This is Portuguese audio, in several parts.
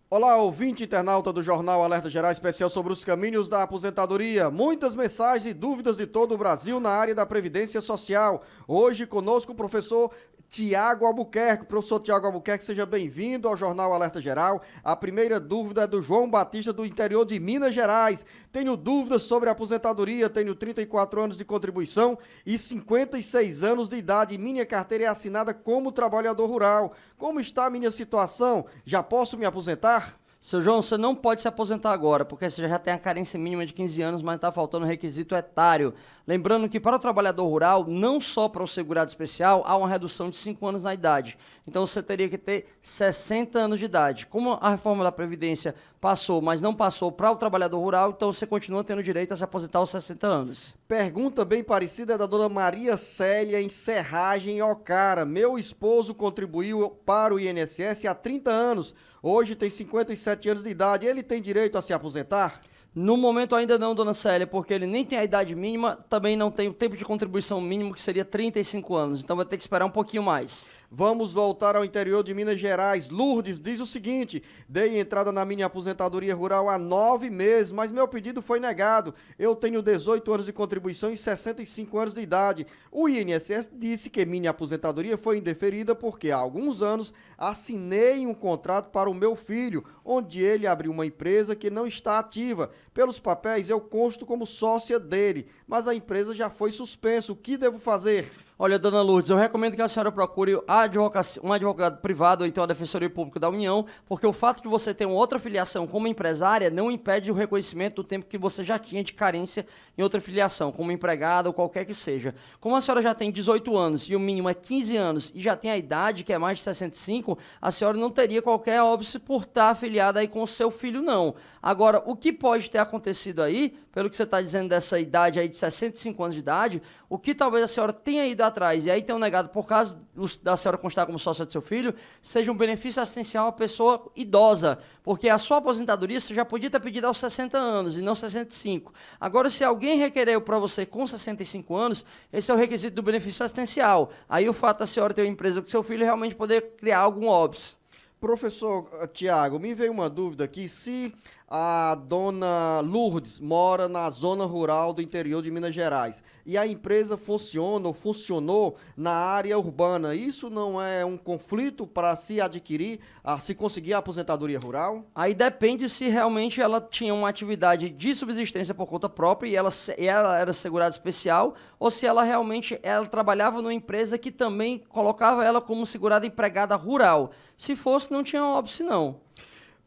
Olá, ouvinte internauta do Jornal Alerta Geral Especial sobre os caminhos da aposentadoria. Muitas mensagens e dúvidas de todo o Brasil na área da Previdência Social. Hoje conosco o professor Tiago Albuquerque. Professor Tiago Albuquerque, seja bem-vindo ao Jornal Alerta Geral. A primeira dúvida é do João Batista, do interior de Minas Gerais. Tenho dúvidas sobre a aposentadoria, tenho 34 anos de contribuição e 56 anos de idade. Minha carteira é assinada como trabalhador rural. Como está a minha situação? Já posso me aposentar? Seu João, você não pode se aposentar agora, porque você já tem a carência mínima de 15 anos, mas está faltando o requisito etário. Lembrando que para o trabalhador rural, não só para o segurado especial, há uma redução de 5 anos na idade. Então você teria que ter 60 anos de idade. Como a reforma da Previdência passou, mas não passou para o trabalhador rural, então você continua tendo direito a se aposentar aos 60 anos. Pergunta bem parecida é da dona Maria Célia, em Serragem, Ocara. Meu esposo contribuiu para o INSS há 30 anos, hoje tem 57 anos de idade. Ele tem direito a se aposentar? No momento ainda não, dona Célia, porque ele nem tem a idade mínima, também não tem o tempo de contribuição mínimo, que seria 35 anos. Então vai ter que esperar um pouquinho mais. Vamos voltar ao interior de Minas Gerais. Lourdes diz o seguinte: dei entrada na minha aposentadoria rural há 9 meses, mas meu pedido foi negado. Eu tenho 18 anos de contribuição e 65 anos de idade. O INSS disse que minha aposentadoria foi indeferida porque há alguns anos assinei um contrato para o meu filho, onde ele abriu uma empresa que não está ativa. Pelos papéis eu consto como sócia dele, mas a empresa já foi suspensa. O que devo fazer? Olha, dona Lourdes, eu recomendo que a senhora procure um advogado privado ou então a Defensoria Pública da União, porque o fato de você ter uma outra filiação como empresária não impede o reconhecimento do tempo que você já tinha de carência em outra filiação, como empregada ou qualquer que seja. Como a senhora já tem 18 anos e o mínimo é 15 anos e já tem a idade, que é mais de 65, a senhora não teria qualquer óbice por estar afiliada aí com o seu filho, não. Agora, o que pode ter acontecido aí, pelo que você está dizendo dessa idade aí de 65 anos de idade, o que talvez a senhora tenha ido atrás e aí tenham negado por causa da senhora constar como sócia do seu filho, seja um benefício assistencial à pessoa idosa, porque a sua aposentadoria você já podia ter pedido aos 60 anos e não 65. Agora, se alguém requereu para você com 65 anos, esse é o requisito do benefício assistencial. Aí o fato da senhora ter uma empresa com seu filho realmente poder criar algum óbice. Professor Tiago, me veio uma dúvida aqui, se a dona Lourdes mora na zona rural do interior de Minas Gerais e a empresa funciona ou funcionou na área urbana, isso não é um conflito para se adquirir, se conseguir a aposentadoria rural? Aí depende se realmente ela tinha uma atividade de subsistência por conta própria e ela era segurada especial, ou se ela realmente trabalhava numa empresa que também colocava ela como segurada empregada rural. Se fosse, não tinha óbice, não.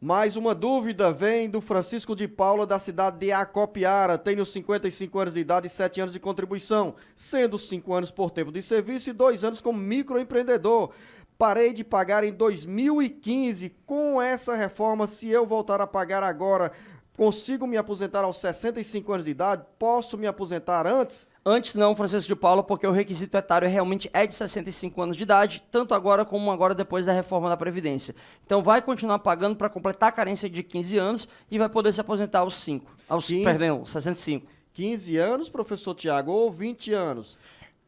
Mais uma dúvida vem do Francisco de Paula, da cidade de Acopiara. Tenho 55 anos de idade e 7 anos de contribuição, sendo 5 anos por tempo de serviço e 2 anos como microempreendedor. Parei de pagar em 2015. Com essa reforma, se eu voltar a pagar agora, consigo me aposentar aos 65 anos de idade? Posso me aposentar antes? Antes não, Francisco de Paula, porque o requisito etário realmente é de 65 anos de idade, tanto agora como agora depois da reforma da Previdência. Então vai continuar pagando para completar a carência de 15 anos e vai poder se aposentar aos 65. 15 anos, professor Tiago, ou 20 anos?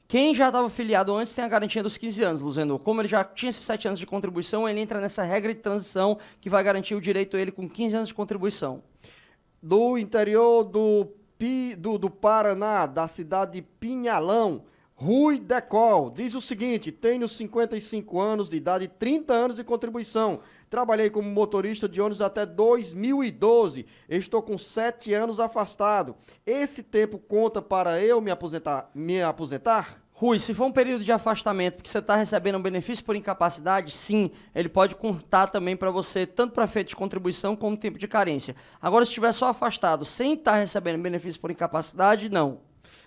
Quem já estava filiado antes tem a garantia dos 15 anos, Luzeno. Como ele já tinha esses 7 anos de contribuição, ele entra nessa regra de transição que vai garantir o direito a ele com 15 anos de contribuição. Do interior do Paraná, da cidade de Pinhalão, Rui Decol, diz o seguinte: tenho 55 anos de idade e 30 anos de contribuição. Trabalhei como motorista de ônibus até 2012. Estou com 7 anos afastado. Esse tempo conta para eu me aposentar? Rui, se for um período de afastamento porque você está recebendo um benefício por incapacidade, sim, ele pode contar também para você, tanto para efeito de contribuição como tempo de carência. Agora, se estiver só afastado, sem estar recebendo benefício por incapacidade, não.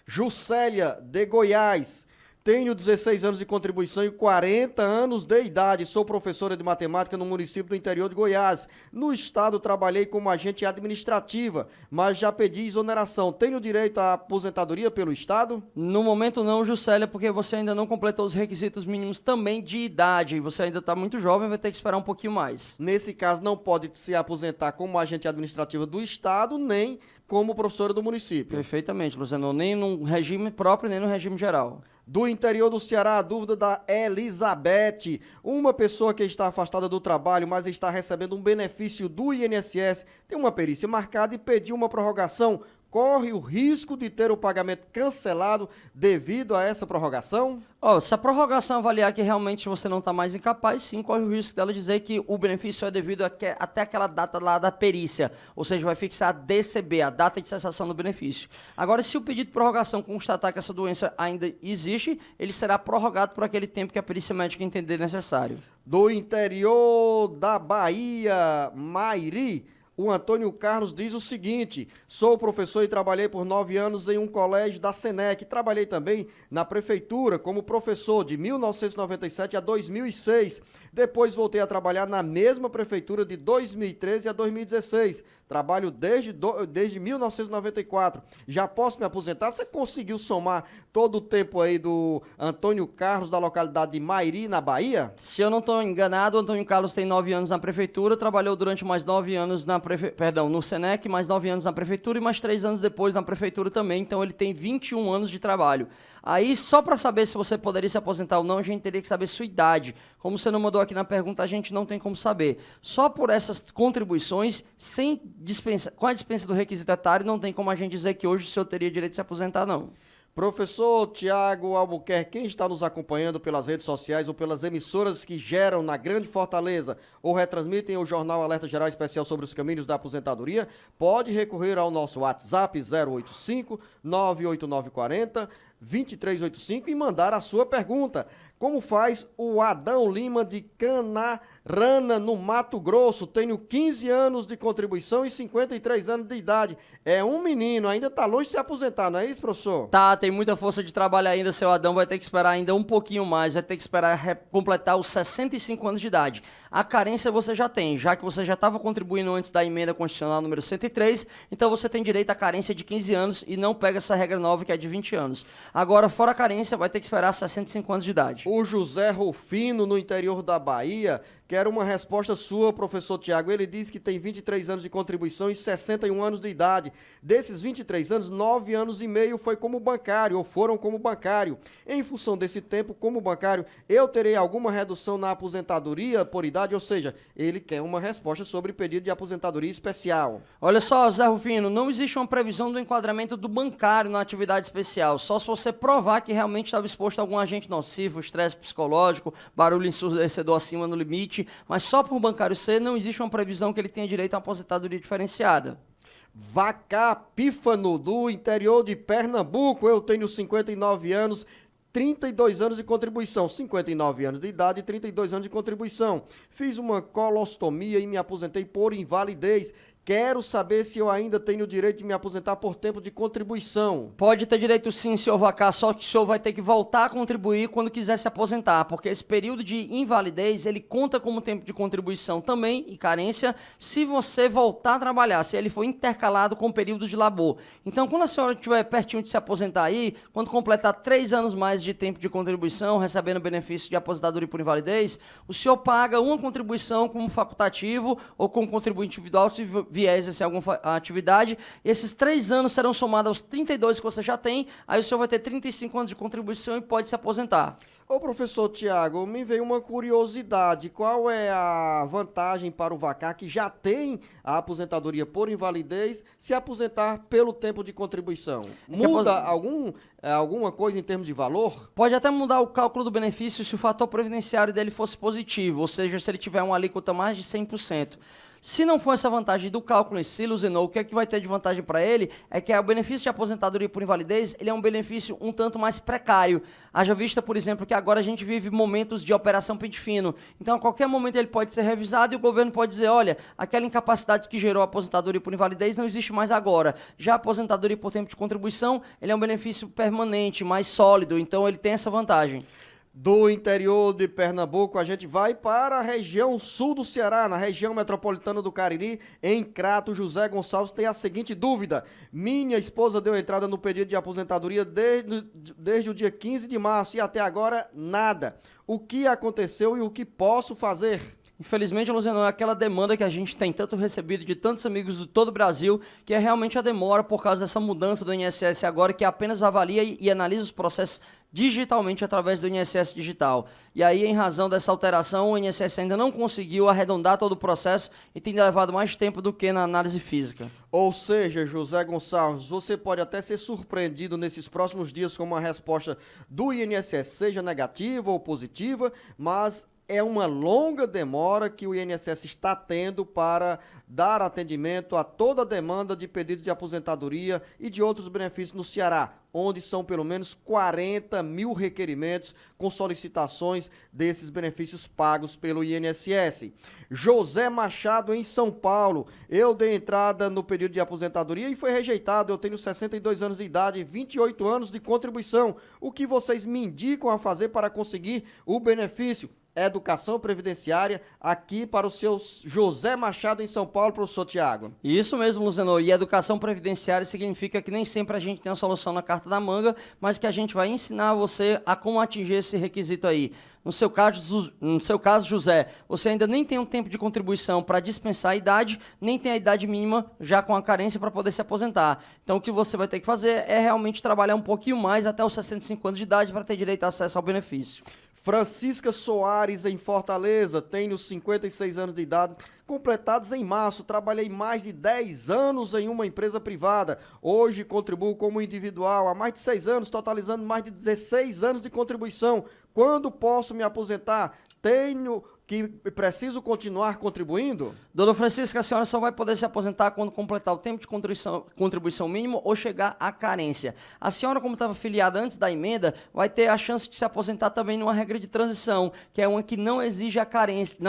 Juscelia, de Goiás. Tenho 16 anos de contribuição e 40 anos de idade. Sou professora de matemática no município do interior de Goiás. No estado trabalhei como agente administrativa, mas já pedi exoneração. Tenho direito à aposentadoria pelo estado? No momento não, Juscelia, porque você ainda não completou os requisitos mínimos também de idade. Você ainda está muito jovem, vai ter que esperar um pouquinho mais. Nesse caso, não pode se aposentar como agente administrativa do estado, nem como professora do município. Perfeitamente, Luciano. Nem no regime próprio, nem no regime geral. Do interior do Ceará, a dúvida da Elizabeth. Uma pessoa que está afastada do trabalho, mas está recebendo um benefício do INSS, tem uma perícia marcada e pediu uma prorrogação. Corre o risco de ter o pagamento cancelado devido a essa prorrogação? Se a prorrogação avaliar que realmente você não está mais incapaz, sim, corre o risco dela dizer que o benefício é devido até aquela data lá da perícia, ou seja, vai fixar a DCB, a data de cessação do benefício. Agora, se o pedido de prorrogação constatar que essa doença ainda existe, ele será prorrogado por aquele tempo que a perícia médica entender necessário. Do interior da Bahia, Mairi, o Antônio Carlos diz o seguinte: sou professor e trabalhei por 9 anos em um colégio da Senec. Trabalhei também na prefeitura como professor de 1997 a 2006. Depois voltei a trabalhar na mesma prefeitura de 2013 a 2016. Trabalho desde 1994. Já posso me aposentar? Você conseguiu somar todo o tempo aí do Antônio Carlos, da localidade de Mairi, na Bahia? Se eu não estou enganado, o Antônio Carlos tem 9 anos na prefeitura, trabalhou durante mais 9 anos no Senec, mais 9 anos na prefeitura e mais 3 anos depois na prefeitura também, então ele tem 21 anos de trabalho. Aí, só para saber se você poderia se aposentar ou não, a gente teria que saber sua idade. Como você não mandou aqui na pergunta, a gente não tem como saber. Só por essas contribuições, com a dispensa do requisito etário, não tem como a gente dizer que hoje o senhor teria direito de se aposentar, não. Professor Tiago Albuquerque, quem está nos acompanhando pelas redes sociais ou pelas emissoras que geram na Grande Fortaleza ou retransmitem o Jornal Alerta Geral Especial sobre os Caminhos da Aposentadoria, pode recorrer ao nosso WhatsApp 085 98940 2385 e mandar a sua pergunta. Como faz o Adão Lima de Canarana, no Mato Grosso? Tenho 15 anos de contribuição e 53 anos de idade. É um menino, ainda está longe de se aposentar, não é isso, professor? Tá, tem muita força de trabalho ainda, seu Adão vai ter que esperar ainda um pouquinho mais, vai ter que esperar completar os 65 anos de idade. A carência você já tem, já que você já estava contribuindo antes da emenda constitucional número 103, então você tem direito à carência de 15 anos e não pega essa regra nova que é de 20 anos. Agora, fora a carência, vai ter que esperar 65 anos de idade. O José Rufino, no interior da Bahia, quer uma resposta sua, professor Tiago. Ele diz que tem 23 anos de contribuição e 61 anos de idade. Desses 23 anos, 9 anos e meio foi como bancário, ou foram como bancário. Em função desse tempo, como bancário, eu terei alguma redução na aposentadoria por idade? Ou seja, ele quer uma resposta sobre pedido de aposentadoria especial. Olha só, José Rufino, não existe uma previsão do enquadramento do bancário na atividade especial, só se você provar que realmente estava exposto a algum agente nocivo, estresse psicológico, barulho ensurdecedor acima no limite, mas só por bancário ser não existe uma previsão que ele tenha direito a uma aposentadoria diferenciada. Vacá Pífano, do interior de Pernambuco, eu tenho 59 anos, 32 anos de contribuição, 59 anos de idade e 32 anos de contribuição. Fiz uma colostomia e me aposentei por invalidez. Quero saber se eu ainda tenho o direito de me aposentar por tempo de contribuição. Pode ter direito sim, senhor Vacá, só que o senhor vai ter que voltar a contribuir quando quiser se aposentar, porque esse período de invalidez, ele conta como tempo de contribuição também, e carência, se você voltar a trabalhar, se ele for intercalado com o período de labor. Então, quando a senhora estiver pertinho de se aposentar aí, quando completar 3 anos mais de tempo de contribuição, recebendo benefício de aposentadoria por invalidez, o senhor paga uma contribuição como facultativo ou como contribuinte individual, se vier exercer alguma atividade. Esses 3 anos serão somados aos 32 que você já tem, aí o senhor vai ter 35 anos de contribuição e pode se aposentar. Ô professor Tiago, me veio uma curiosidade, qual é a vantagem para o Vacá que já tem a aposentadoria por invalidez se aposentar pelo tempo de contribuição? Muda alguma coisa em termos de valor? Pode até mudar o cálculo do benefício se o fator previdenciário dele fosse positivo, ou seja, se ele tiver uma alíquota mais de 100%. Se não for essa vantagem do cálculo em si, Luzinou, o que é que vai ter de vantagem para ele é que o benefício de aposentadoria por invalidez, ele é um benefício um tanto mais precário. Haja vista, por exemplo, que agora a gente vive momentos de operação pente fino. Então, a qualquer momento ele pode ser revisado e o governo pode dizer, olha, aquela incapacidade que gerou a aposentadoria por invalidez não existe mais agora. Já a aposentadoria por tempo de contribuição, ele é um benefício permanente, mais sólido, então ele tem essa vantagem. Do interior de Pernambuco, a gente vai para a região sul do Ceará, na região metropolitana do Cariri, em Crato. José Gonçalves tem a seguinte dúvida: minha esposa deu entrada no pedido de aposentadoria desde o dia 15 de março e até agora nada. O que aconteceu e o que posso fazer? Infelizmente, Luciano, é aquela demanda que a gente tem tanto recebido de tantos amigos de todo o Brasil, que é realmente a demora por causa dessa mudança do INSS agora, que apenas avalia e analisa os processos digitalmente através do INSS digital. E aí, em razão dessa alteração, o INSS ainda não conseguiu arredondar todo o processo e tem levado mais tempo do que na análise física. Ou seja, José Gonçalves, você pode até ser surpreendido nesses próximos dias com uma resposta do INSS, seja negativa ou positiva, mas é uma longa demora que o INSS está tendo para dar atendimento a toda a demanda de pedidos de aposentadoria e de outros benefícios no Ceará, onde são pelo menos 40 mil requerimentos com solicitações desses benefícios pagos pelo INSS. José Machado, em São Paulo. Eu dei entrada no período de aposentadoria e foi rejeitado. Eu tenho 62 anos de idade e 28 anos de contribuição. O que vocês me indicam a fazer para conseguir o benefício? Educação Previdenciária, aqui para o seu José Machado, em São Paulo, professor Tiago. Isso mesmo, Luciano. E educação previdenciária significa que nem sempre a gente tem a solução na carta da manga, mas que a gente vai ensinar você a como atingir esse requisito aí. No seu caso, José, você ainda nem tem um tempo de contribuição para dispensar a idade, nem tem a idade mínima já com a carência para poder se aposentar. Então, o que você vai ter que fazer é realmente trabalhar um pouquinho mais até os 65 anos de idade para ter direito a acesso ao benefício. Francisca Soares, em Fortaleza, tenho 56 anos de idade, completados em março. Trabalhei mais de 10 anos em uma empresa privada. Hoje contribuo como individual há mais de 6 anos, totalizando mais de 16 anos de contribuição. Quando posso me aposentar? Preciso continuar contribuindo? Dona Francisca, a senhora só vai poder se aposentar quando completar o tempo de contribuição mínimo ou chegar à carência. A senhora, como estava filiada antes da emenda, vai ter a chance de se aposentar também numa regra de transição, que é uma que não exige a carência,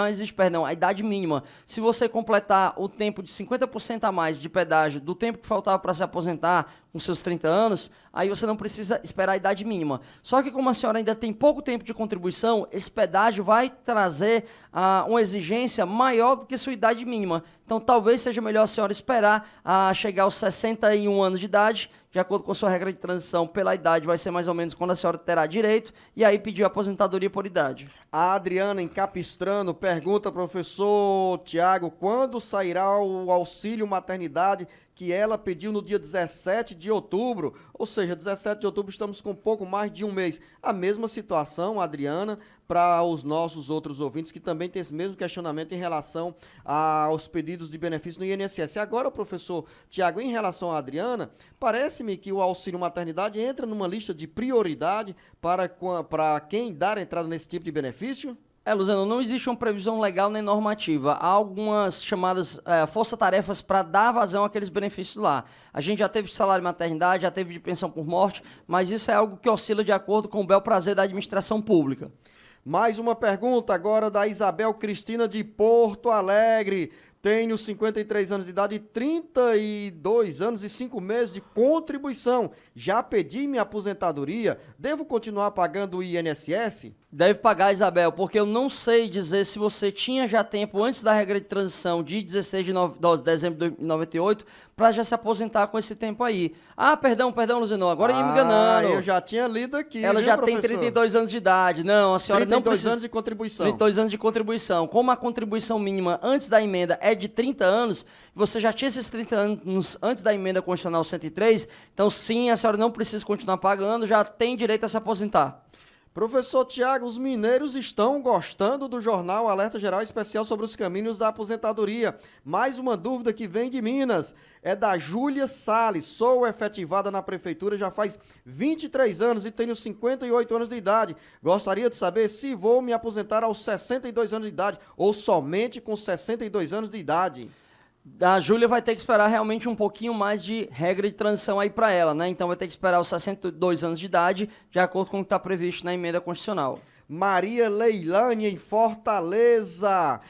a idade mínima. Se você completar o tempo de 50% a mais de pedágio do tempo que faltava para se aposentar, com seus 30 anos, aí você não precisa esperar a idade mínima. Só que como a senhora ainda tem pouco tempo de contribuição, esse pedágio vai trazer uma exigência maior do que sua idade mínima. Então talvez seja melhor a senhora esperar chegar aos 61 anos de idade, de acordo com sua regra de transição, pela idade vai ser mais ou menos quando a senhora terá direito, e aí pedir a aposentadoria por idade. A Adriana, em Capistrano, pergunta, professor Tiago, quando sairá o auxílio maternidade que ela pediu no dia 17 de outubro? Ou seja, 17 de outubro estamos com pouco mais de um mês. A mesma situação, Adriana, para os nossos outros ouvintes que também têm esse mesmo questionamento em relação aos pedidos de benefício no INSS. Agora, professor Tiago, em relação à Adriana, parece-me que o auxílio maternidade entra numa lista de prioridade para quem dar entrada nesse tipo de benefício? Luciano, não existe uma previsão legal nem normativa. Há algumas chamadas força-tarefas para dar vazão àqueles benefícios lá. A gente já teve de salário maternidade, já teve de pensão por morte, mas isso é algo que oscila de acordo com o bel prazer da administração pública. Mais uma pergunta agora da Isabel Cristina de Porto Alegre. Tenho 53 anos de idade e 32 anos e 5 meses de contribuição. Já pedi minha aposentadoria. Devo continuar pagando o INSS? Deve pagar, Isabel, porque eu não sei dizer se você tinha já tempo antes da regra de transição de 16 de dezembro de 98 para já se aposentar com esse tempo aí. Perdão, Luciano, agora ia me enganando. Eu já tinha lido aqui, Ela já professor? tem 32 anos de idade. Não, a senhora não precisa... 32 anos de contribuição. 32 anos de contribuição. Como a contribuição mínima antes da emenda é de 30 anos, você já tinha esses 30 anos antes da emenda constitucional 103, então sim, a senhora não precisa continuar pagando, já tem direito a se aposentar. Professor Tiago, os mineiros estão gostando do jornal Alerta Geral Especial sobre os caminhos da aposentadoria. Mais uma dúvida que vem de Minas, é da Júlia Salles. Sou efetivada na prefeitura já faz 23 anos e tenho 58 anos de idade. Gostaria de saber se vou me aposentar aos 62 anos de idade ou somente com 62 anos de idade. A Júlia vai ter que esperar realmente um pouquinho mais de regra de transição aí para ela, né? Então vai ter que esperar os 62 anos de idade, de acordo com o que está previsto na emenda constitucional. Maria Leilane, em Fortaleza.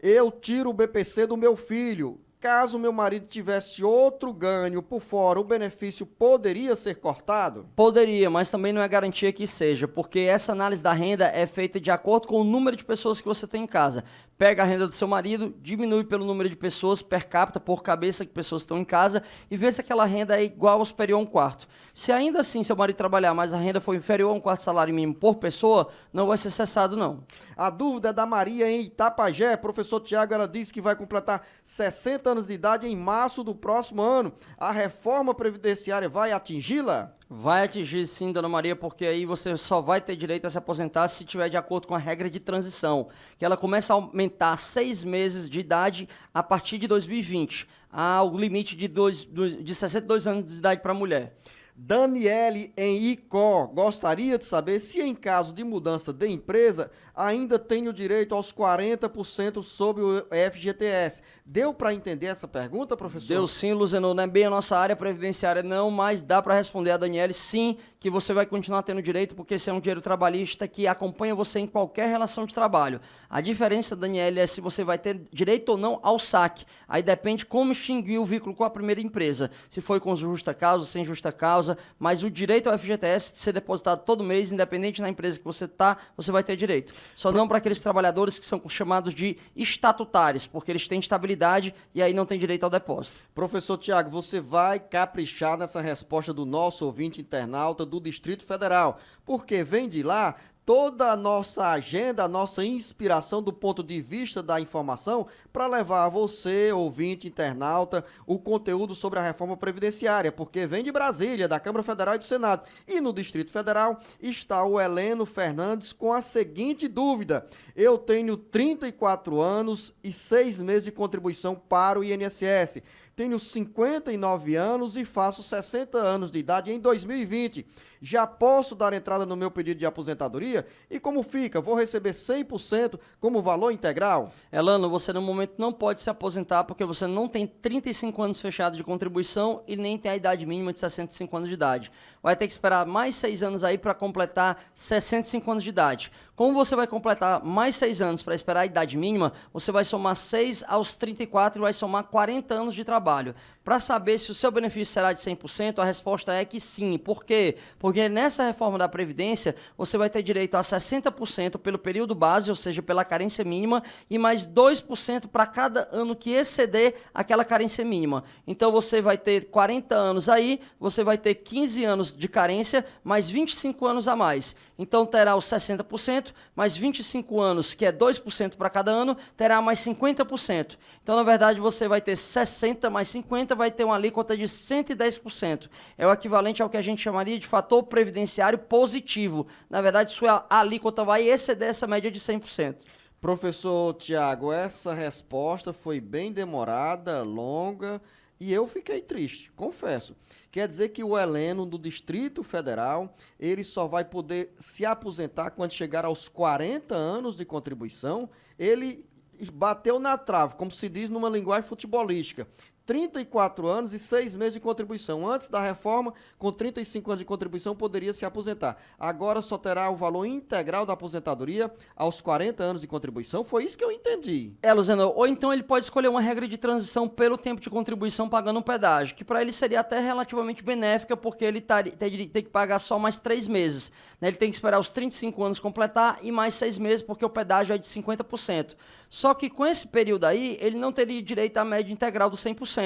Eu tiro o BPC do meu filho. Caso meu marido tivesse outro ganho por fora, o benefício poderia ser cortado? Poderia, mas também não é garantia que seja, porque essa análise da renda é feita de acordo com o número de pessoas que você tem em casa. pega a renda do seu marido, diminui pelo número de pessoas per capita, por cabeça que pessoas estão em casa, e vê se aquela renda é igual ou superior a 1/4. Se ainda assim seu marido trabalhar, mas a renda for inferior a 1/4 salário mínimo por pessoa, não vai ser cessado, não. A dúvida é da Maria em Itapajé. Professor Tiago, ela disse que vai completar 60 anos de idade em março do próximo ano. A reforma previdenciária vai atingi-la? Vai atingir sim, dona Maria, porque aí você só vai ter direito a se aposentar se tiver de acordo com a regra de transição, que ela começa a aumentar 6 meses de idade a partir de 2020. Há o limite de 62 anos de idade para a mulher. Daniele em Icó gostaria de saber se em caso de mudança de empresa ainda tenho direito aos 40% sobre o FGTS. Deu para entender essa pergunta, professor? Deu sim, Luzenor. Não é bem a nossa área previdenciária não, mas dá para responder a Daniele sim, que você vai continuar tendo direito, porque esse é um dinheiro trabalhista que acompanha você em qualquer relação de trabalho. A diferença, Daniele, é se você vai ter direito ou não ao saque. Aí depende como extinguir o vínculo com a primeira empresa. Se foi com justa causa, sem justa causa, mas o direito ao FGTS de ser depositado todo mês, independente da empresa que você está, você vai ter direito. Só não para aqueles trabalhadores que são chamados de estatutários, porque eles têm estabilidade e aí não tem direito ao depósito. Professor Tiago, você vai caprichar nessa resposta do nosso ouvinte internauta do Distrito Federal, porque vem de lá toda a nossa agenda, a nossa inspiração do ponto de vista da informação para levar a você, ouvinte, internauta, o conteúdo sobre a reforma previdenciária, porque vem de Brasília, da Câmara Federal e do Senado. E no Distrito Federal está o Heleno Fernandes com a seguinte dúvida: eu tenho 34 anos e 6 meses de contribuição para o INSS. Tenho 59 anos e faço 60 anos de idade em 2020. Já posso dar entrada no meu pedido de aposentadoria? E como fica? Vou receber 100% como valor integral? Elano, você no momento não pode se aposentar porque você não tem 35 anos fechados de contribuição e nem tem a idade mínima de 65 anos de idade. Vai ter que esperar mais 6 anos aí para completar 65 anos de idade. Como você vai completar mais 6 anos para esperar a idade mínima, você vai somar 6 aos 34 e vai somar 40 anos de trabalho. Para saber se o seu benefício será de 100%, a resposta é que sim. Por quê? Porque nessa reforma da Previdência, você vai ter direito a 60% pelo período base, ou seja, pela carência mínima, e mais 2% para cada ano que exceder aquela carência mínima. Então, você vai ter 40 anos aí, você vai ter 15 anos de carência, mais 25 anos a mais. Então, terá os 60%, mais 25 anos, que é 2% para cada ano, terá mais 50%. Então, na verdade, você vai ter 60 mais 50, vai ter uma alíquota de 110%. É o equivalente ao que a gente chamaria de fator previdenciário positivo. Na verdade, sua alíquota vai exceder essa média de 100%. Professor Tiago, essa resposta foi bem demorada, longa, e eu fiquei triste, confesso. Quer dizer que o Heleno do Distrito Federal, ele só vai poder se aposentar quando chegar aos 40 anos de contribuição. Ele bateu na trave, como se diz numa linguagem futebolística. 34 anos e 6 meses de contribuição. Antes da reforma, com 35 anos de contribuição, poderia se aposentar. Agora só terá o valor integral da aposentadoria aos 40 anos de contribuição. Foi isso que eu entendi. Luciano, ou então ele pode escolher uma regra de transição pelo tempo de contribuição pagando um pedágio, que para ele seria até relativamente benéfica, porque ele tem que pagar só mais 3 meses. Né? Ele tem que esperar os 35 anos completar e mais 6 meses, porque o pedágio é de 50%. Só que com esse período aí, ele não teria direito à média integral do 100%.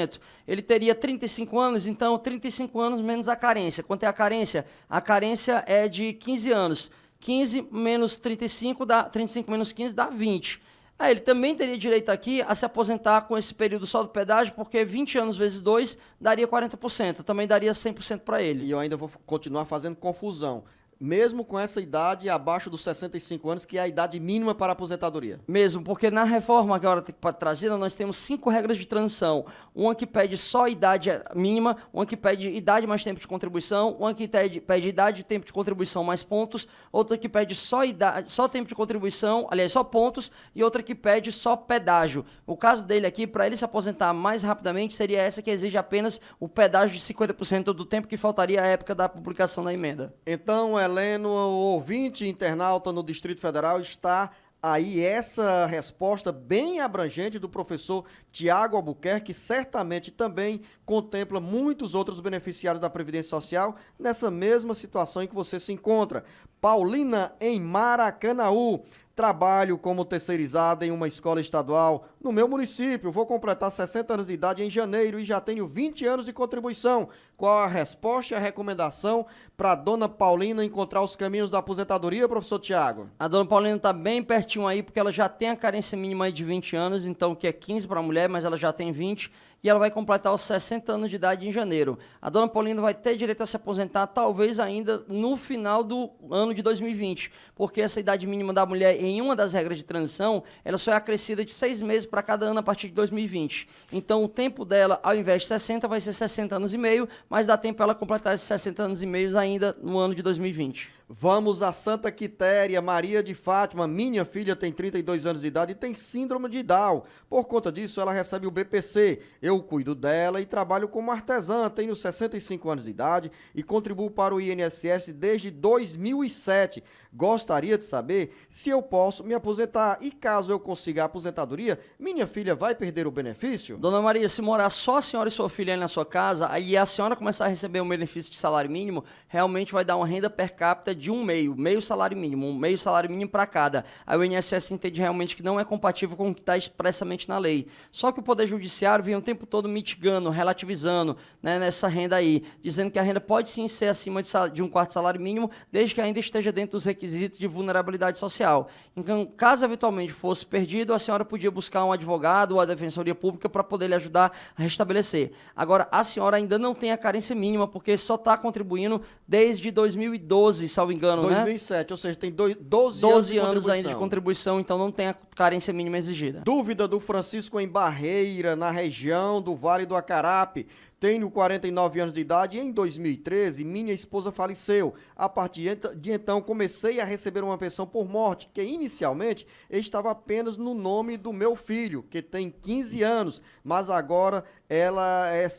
Ele teria 35 anos, então 35 anos menos a carência. Quanto é a carência? A carência é de 15 anos. 15 menos 35 dá 35 menos 15 dá 20. Aí ele também teria direito aqui a se aposentar com esse período só do pedágio, porque 20 anos vezes 2 daria 40%. Também daria 100% para ele. E eu ainda vou continuar fazendo confusão. Mesmo com essa idade abaixo dos 65 anos, que é a idade mínima para a aposentadoria. Mesmo, porque na reforma agora trazida, nós temos 5 regras de transição. Uma que pede só idade mínima, uma que pede idade mais tempo de contribuição, uma que pede idade e tempo de contribuição mais pontos, outra que pede só idade, só tempo de contribuição, aliás, só pontos, e outra que pede só pedágio. O caso dele aqui, para ele se aposentar mais rapidamente, seria essa que exige apenas o pedágio de 50% do tempo que faltaria à época da publicação da emenda. Então, Heleno, o ouvinte internauta no Distrito Federal, está aí essa resposta bem abrangente do professor Tiago Albuquerque, que certamente também contempla muitos outros beneficiários da Previdência Social nessa mesma situação em que você se encontra. Paulina, em Maracanaú. Trabalho como terceirizada em uma escola estadual no meu município. Vou completar 60 anos de idade em janeiro e já tenho 20 anos de contribuição. Qual a resposta e a recomendação para a dona Paulina encontrar os caminhos da aposentadoria, professor Tiago? A dona Paulina está bem pertinho aí, porque ela já tem a carência mínima aí de 20 anos, então que é 15 para a mulher, mas ela já tem 20, e ela vai completar os 60 anos de idade em janeiro. A dona Paulina vai ter direito a se aposentar, talvez ainda no final do ano de 2020, porque essa idade mínima da mulher, em uma das regras de transição, ela só é acrescida de 6 meses para cada ano a partir de 2020. Então, o tempo dela, ao invés de 60, vai ser 60 anos e meio, mas dá tempo para ela completar esses 60 anos e meio ainda no ano de 2020. Vamos a Santa Quitéria, Maria de Fátima. Minha filha tem 32 anos de idade e tem síndrome de Down. Por conta disso, ela recebe o BPC. Eu cuido dela e trabalho como artesã. Tenho 65 anos de idade e contribuo para o INSS desde 2007. Gostaria de saber se eu posso me aposentar e caso eu consiga a aposentadoria, minha filha vai perder o benefício? Dona Maria, se morar só a senhora e sua filha aí na sua casa, aí a senhora começar a receber um benefício de salário mínimo, realmente vai dar uma renda per capita de meio salário mínimo para cada. Aí o INSS entende realmente que não é compatível com o que está expressamente na lei. Só que o Poder Judiciário vem o tempo todo mitigando, relativizando, né, nessa renda aí, dizendo que a renda pode sim ser acima de um quarto salário mínimo, desde que ainda esteja dentro dos requisitos de vulnerabilidade social. Então, caso eventualmente fosse perdido, a senhora podia buscar um advogado ou a Defensoria Pública para poder lhe ajudar a restabelecer. Agora, a senhora ainda não tem a carência mínima, porque só está contribuindo desde 2012, salvo engano, 2007, né? Ou seja, tem 12 anos ainda de contribuição, então não tem a carência mínima exigida. Dúvida do Francisco em Barreira, na região do Vale do Acarape. Tenho 49 anos de idade e em 2013 minha esposa faleceu. A partir de então comecei a receber uma pensão por morte, que inicialmente estava apenas no nome do meu filho, que tem 15 anos, mas agora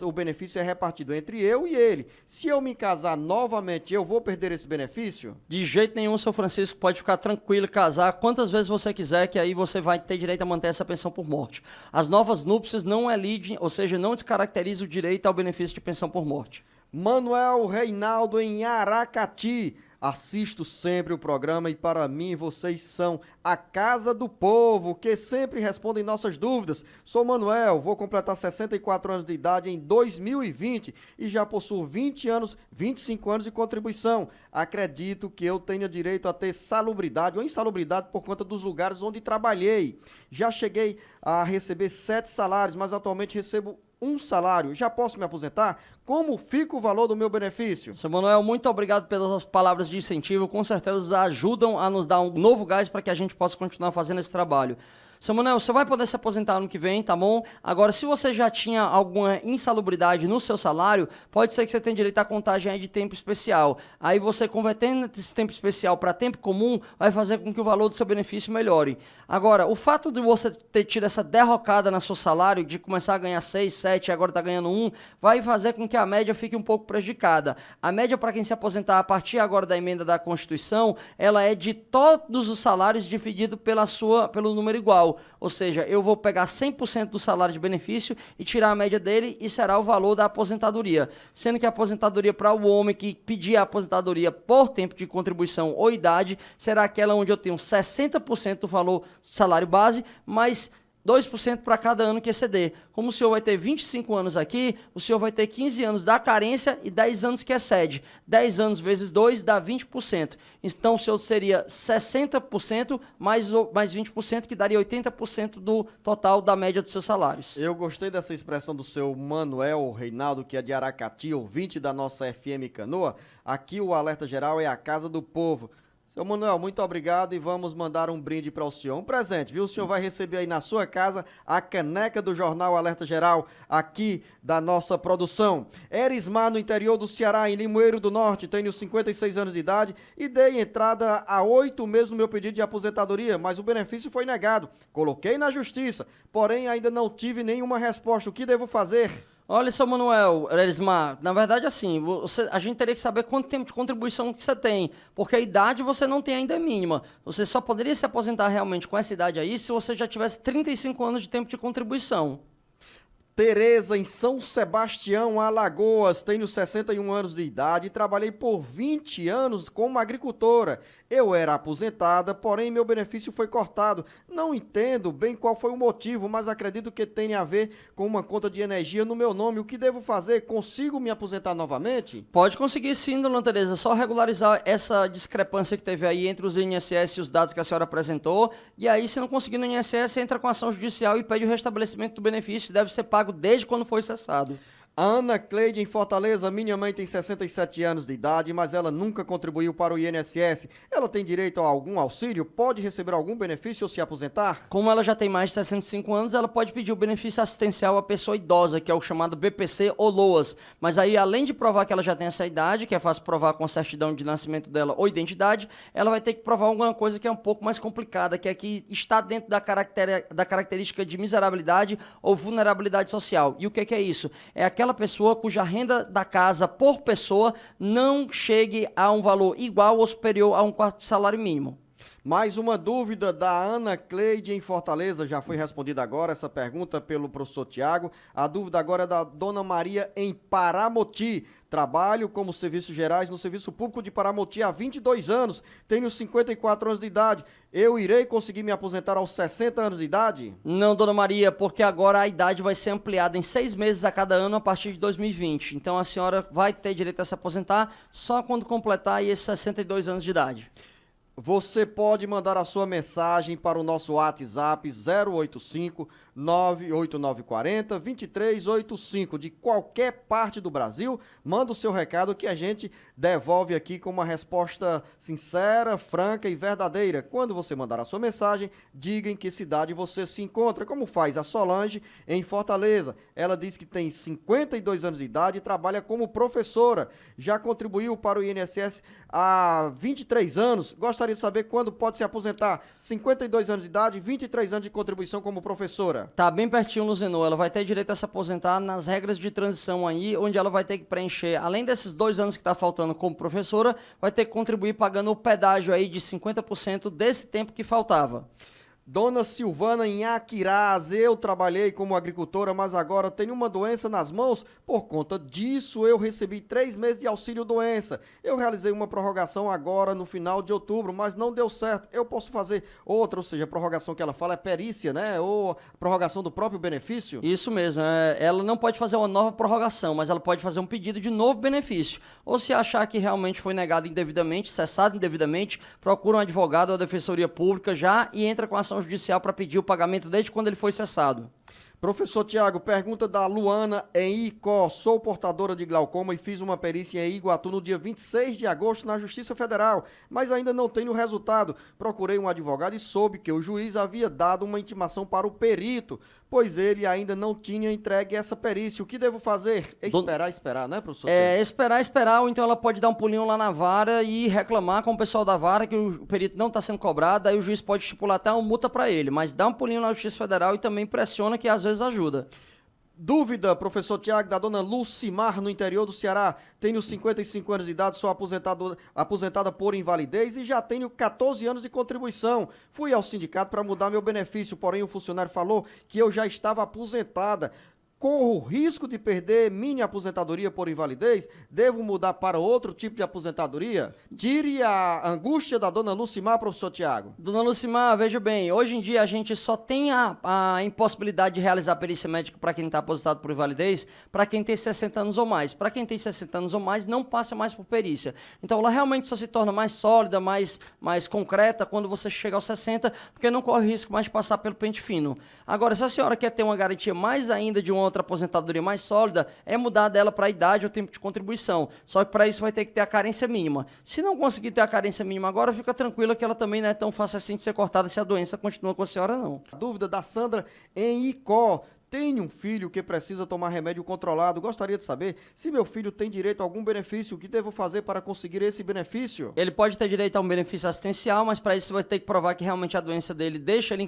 o benefício é repartido entre eu e ele. Se eu me casar novamente, eu vou perder esse benefício? De jeito nenhum, seu Francisco, pode ficar tranquilo e casar quantas vezes você quiser, que aí você vai ter direito a manter essa pensão por morte. As novas núpcias não elidem, ou seja, não descaracterizam o direito ao benefício de pensão por morte. Manuel Reinaldo em Aracati. Assisto sempre o programa e para mim vocês são a casa do povo que sempre respondem nossas dúvidas. Sou Manuel, vou completar 64 anos de idade em 2020 e já possuo 25 anos de contribuição. Acredito que eu tenha direito a ter salubridade ou insalubridade por conta dos lugares onde trabalhei. Já cheguei a receber 7 salários, mas atualmente recebo um salário. Já posso me aposentar? Como fica o valor do meu benefício? Seu Manuel, muito obrigado pelas palavras de incentivo. Com certeza ajudam a nos dar um novo gás para que a gente possa continuar fazendo esse trabalho. Seu Manuel, você vai poder se aposentar ano que vem, tá bom? Agora, se você já tinha alguma insalubridade no seu salário, pode ser que você tenha direito à contagem aí de tempo especial. Aí você, convertendo esse tempo especial para tempo comum, vai fazer com que o valor do seu benefício melhore. Agora, o fato de você ter tido essa derrocada no seu salário, de começar a ganhar 6, 7 e agora tá ganhando 1, vai fazer com que a média fique um pouco prejudicada. A média para quem se aposentar a partir agora da emenda da Constituição, ela é de todos os salários dividido pelo número igual. Ou seja, eu vou pegar 100% do salário de benefício e tirar a média dele e será o valor da aposentadoria. Sendo que a aposentadoria para o homem que pedir a aposentadoria por tempo de contribuição ou idade será aquela onde eu tenho 60% do valor salário base, mais 2% para cada ano que exceder. Como o senhor vai ter 25 anos aqui, o senhor vai ter 15 anos da carência e 10 anos que excede. 10 anos vezes 2 dá 20%. Então o senhor seria 60% mais 20%, que daria 80% do total da média dos seus salários. Eu gostei dessa expressão do seu Manuel Reinaldo, que é de Aracati, ouvinte da nossa FM Canoa. Aqui o Alerta Geral é a casa do povo. Seu Manuel, muito obrigado e vamos mandar um brinde para o senhor. Um presente, viu? O senhor vai receber aí na sua casa a caneca do Jornal Alerta Geral, aqui da nossa produção. Erismar, no interior do Ceará, em Limoeiro do Norte, tenho 56 anos de idade e dei entrada há 8 meses no meu pedido de aposentadoria, mas o benefício foi negado. Coloquei na justiça, porém ainda não tive nenhuma resposta. O que devo fazer? Olha, seu Manuel, Erismar, na verdade, assim, a gente teria que saber quanto tempo de contribuição que você tem, porque a idade você não tem ainda mínima. Você só poderia se aposentar realmente com essa idade aí se você já tivesse 35 anos de tempo de contribuição. Tereza, em São Sebastião, Alagoas, tenho 61 anos de idade e trabalhei por 20 anos como agricultora. Eu era aposentada, porém meu benefício foi cortado. Não entendo bem qual foi o motivo, mas acredito que tenha a ver com uma conta de energia no meu nome. O que devo fazer? Consigo me aposentar novamente? Pode conseguir sim, dona Tereza, só regularizar essa discrepância que teve aí entre os INSS e os dados que a senhora apresentou, e aí se não conseguir no INSS, entra com ação judicial e pede o restabelecimento do benefício, deve ser pago desde quando foi cessado. Ana Cleide, em Fortaleza, minha mãe tem 67 anos de idade, mas ela nunca contribuiu para o INSS. Ela tem direito a algum auxílio? Pode receber algum benefício ou se aposentar? Como ela já tem mais de 65 anos, ela pode pedir o benefício assistencial à pessoa idosa, que é o chamado BPC ou LOAS. Mas aí, além de provar que ela já tem essa idade, que é fácil provar com a certidão de nascimento dela ou identidade, ela vai ter que provar alguma coisa que é um pouco mais complicada, que é que está dentro da característica de miserabilidade ou vulnerabilidade social. E o que é isso? É aquela pessoa cuja renda da casa por pessoa não chegue a um valor igual ou superior a um quarto salário mínimo. Mais uma dúvida da Ana Cleide em Fortaleza, já foi respondida agora essa pergunta pelo professor Tiago. A dúvida agora é da Dona Maria em Paramoti. Trabalho como serviços gerais no Serviço Público de Paramoti há 22 anos, tenho 54 anos de idade. Eu irei conseguir me aposentar aos 60 anos de idade? Não, Dona Maria, porque agora a idade vai ser ampliada em 6 meses a cada ano a partir de 2020. Então a senhora vai ter direito a se aposentar só quando completar aí esses 62 anos de idade. Você pode mandar a sua mensagem para o nosso WhatsApp 085 98940 2385 de qualquer parte do Brasil. Manda o seu recado que a gente devolve aqui com uma resposta sincera, franca e verdadeira. Quando você mandar a sua mensagem, diga em que cidade você se encontra, como faz a Solange em Fortaleza. Ela diz que tem 52 anos de idade e trabalha como professora. Já contribuiu para o INSS há 23 anos. Gostaria de saber quando pode se aposentar. 52 anos de idade, 23 anos de contribuição como professora. Tá bem pertinho no Zenô, ela vai ter direito a se aposentar nas regras de transição aí, onde ela vai ter que preencher, além desses 2 anos que tá faltando como professora, vai ter que contribuir pagando o pedágio aí de 50% desse tempo que faltava. Dona Silvana em Aquiraz, eu trabalhei como agricultora, mas agora tenho uma doença nas mãos. Por conta disso, eu recebi 3 meses de auxílio doença. Eu realizei uma prorrogação agora no final de outubro, mas não deu certo. Eu posso fazer outra, ou seja, a prorrogação que ela fala é perícia, né? Ou prorrogação do próprio benefício? Isso mesmo, ela não pode fazer uma nova prorrogação, mas ela pode fazer um pedido de novo benefício. Ou se achar que realmente foi negado indevidamente, cessado indevidamente, procura um advogado ou a defensoria pública já e entra com ação judicial para pedir o pagamento desde quando ele foi cessado. Professor Tiago, pergunta da Luana em Icó. Sou portadora de glaucoma e fiz uma perícia em Iguatu no dia 26 de agosto na Justiça Federal, mas ainda não tenho resultado. Procurei um advogado e soube que o juiz havia dado uma intimação para o perito, pois ele ainda não tinha entregue essa perícia. O que devo fazer? Esperar, né, professor Tiago? Esperar, ou então ela pode dar um pulinho lá na vara e reclamar com o pessoal da vara que o perito não está sendo cobrado, aí o juiz pode estipular até uma multa para ele, mas dá um pulinho na Justiça Federal e também pressiona que às vezes ajuda. Dúvida, professor Tiago, da dona Lucimar, no interior do Ceará. Tenho 55 anos de idade, sou aposentada por invalidez e já tenho 14 anos de contribuição. Fui ao sindicato para mudar meu benefício, porém o funcionário falou que eu já estava aposentada. Corro risco de perder minha aposentadoria por invalidez? Devo mudar para outro tipo de aposentadoria? Tire a angústia da dona Lucimar, professor Tiago. Dona Lucimar, veja bem, hoje em dia a gente só tem a impossibilidade de realizar perícia médica para quem está aposentado por invalidez, para quem tem 60 anos ou mais. Para quem tem 60 anos ou mais, não passa mais por perícia. Então ela realmente só se torna mais sólida, mais concreta quando você chega aos 60, porque não corre risco mais de passar pelo pente fino. Agora, se a senhora quer ter uma garantia mais ainda de uma outra aposentadoria mais sólida, é mudar dela para a idade ou tempo de contribuição. Só que para isso vai ter que ter a carência mínima. Se não conseguir ter a carência mínima agora, fica tranquila que ela também não é tão fácil assim de ser cortada se a doença continua com a senhora, não. A dúvida da Sandra em Icó. Tenho um filho que precisa tomar remédio controlado. Gostaria de saber se meu filho tem direito a algum benefício. O que devo fazer para conseguir esse benefício? Ele pode ter direito a um benefício assistencial, mas para isso você vai ter que provar que realmente a doença dele deixa ele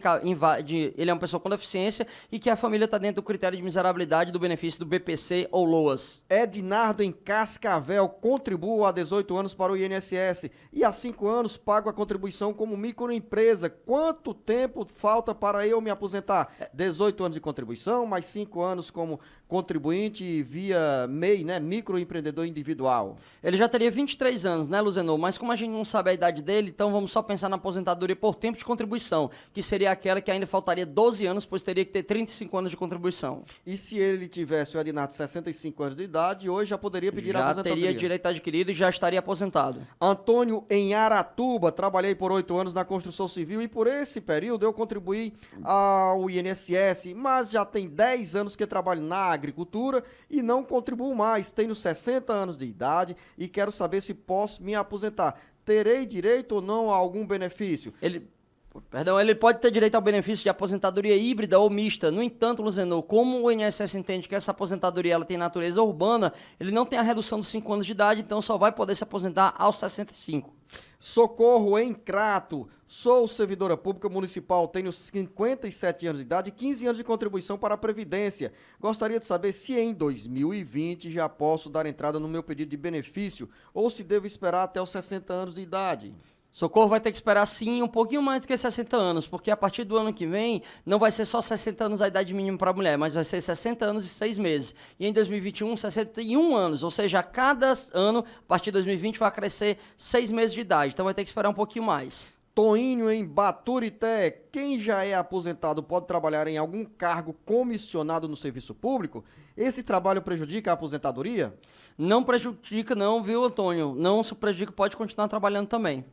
ele é uma pessoa com deficiência e que a família está dentro do critério de miserabilidade do benefício do BPC ou LOAS. Ednardo em Cascavel. Contribuo há 18 anos para o INSS e há 5 anos pago a contribuição como microempresa. Quanto tempo falta para eu me aposentar? 18 anos de contribuição? não mais 5 anos como contribuinte via MEI, né, microempreendedor individual. Ele já teria 23 anos, né, Luzenor? Mas como a gente não sabe a idade dele, então vamos só pensar na aposentadoria por tempo de contribuição, que seria aquela que ainda faltaria 12 anos, pois teria que ter 35 anos de contribuição. E se ele tivesse o Ednato 65 anos de idade, hoje já poderia pedir a Já aposentadoria. teria direito adquirido e já estaria aposentado. Antônio, em Aratuba, trabalhei por 8 anos na construção civil e por esse período eu contribuí ao INSS, mas já tem 10 anos que trabalho na agricultura e não contribuo mais. Tenho 60 anos de idade e quero saber se posso me aposentar. Terei direito ou não a algum benefício? Ele pode ter direito ao benefício de aposentadoria híbrida ou mista. No entanto, Luzenor, como o INSS entende que essa aposentadoria ela tem natureza urbana, ele não tem a redução dos 5 anos de idade, então só vai poder se aposentar aos 65. Socorro em Crato. Sou servidora pública municipal, tenho 57 anos de idade e 15 anos de contribuição para a Previdência. Gostaria de saber se em 2020 já posso dar entrada no meu pedido de benefício ou se devo esperar até os 60 anos de idade. Socorro vai ter que esperar, sim, um pouquinho mais do que 60 anos, porque a partir do ano que vem não vai ser só 60 anos a idade mínima para a mulher, mas vai ser 60 anos e 6 meses. E em 2021, 61 anos, ou seja, a cada ano, a partir de 2020, vai crescer 6 meses de idade, então vai ter que esperar um pouquinho mais. Toinho, em Baturité, quem já é aposentado pode trabalhar em algum cargo comissionado no serviço público? Esse trabalho prejudica a aposentadoria? Não prejudica não, viu, Antônio? Não se prejudica, pode continuar trabalhando também.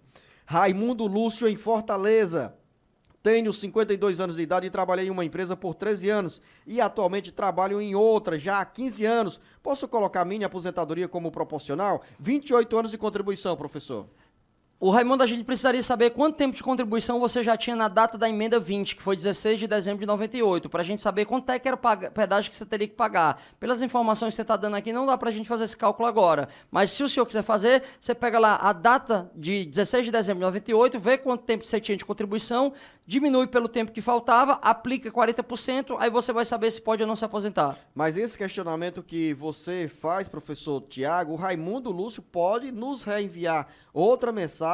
Raimundo Lúcio, em Fortaleza. Tenho 52 anos de idade e trabalhei em uma empresa por 13 anos e atualmente trabalho em outra já há 15 anos. Posso colocar minha aposentadoria como proporcional? 28 anos de contribuição, professor. O Raimundo, a gente precisaria saber quanto tempo de contribuição você já tinha na data da emenda 20, que foi 16 de dezembro de 98, para a gente saber quanto é que era o pedágio que você teria que pagar. Pelas informações que você está dando aqui, não dá para a gente fazer esse cálculo agora. Mas se o senhor quiser fazer, você pega lá a data de 16 de dezembro de 98, vê quanto tempo você tinha de contribuição, diminui pelo tempo que faltava, aplica 40%, aí você vai saber se pode ou não se aposentar. Mas esse questionamento que você faz, professor Tiago, o Raimundo Lúcio pode nos reenviar outra mensagem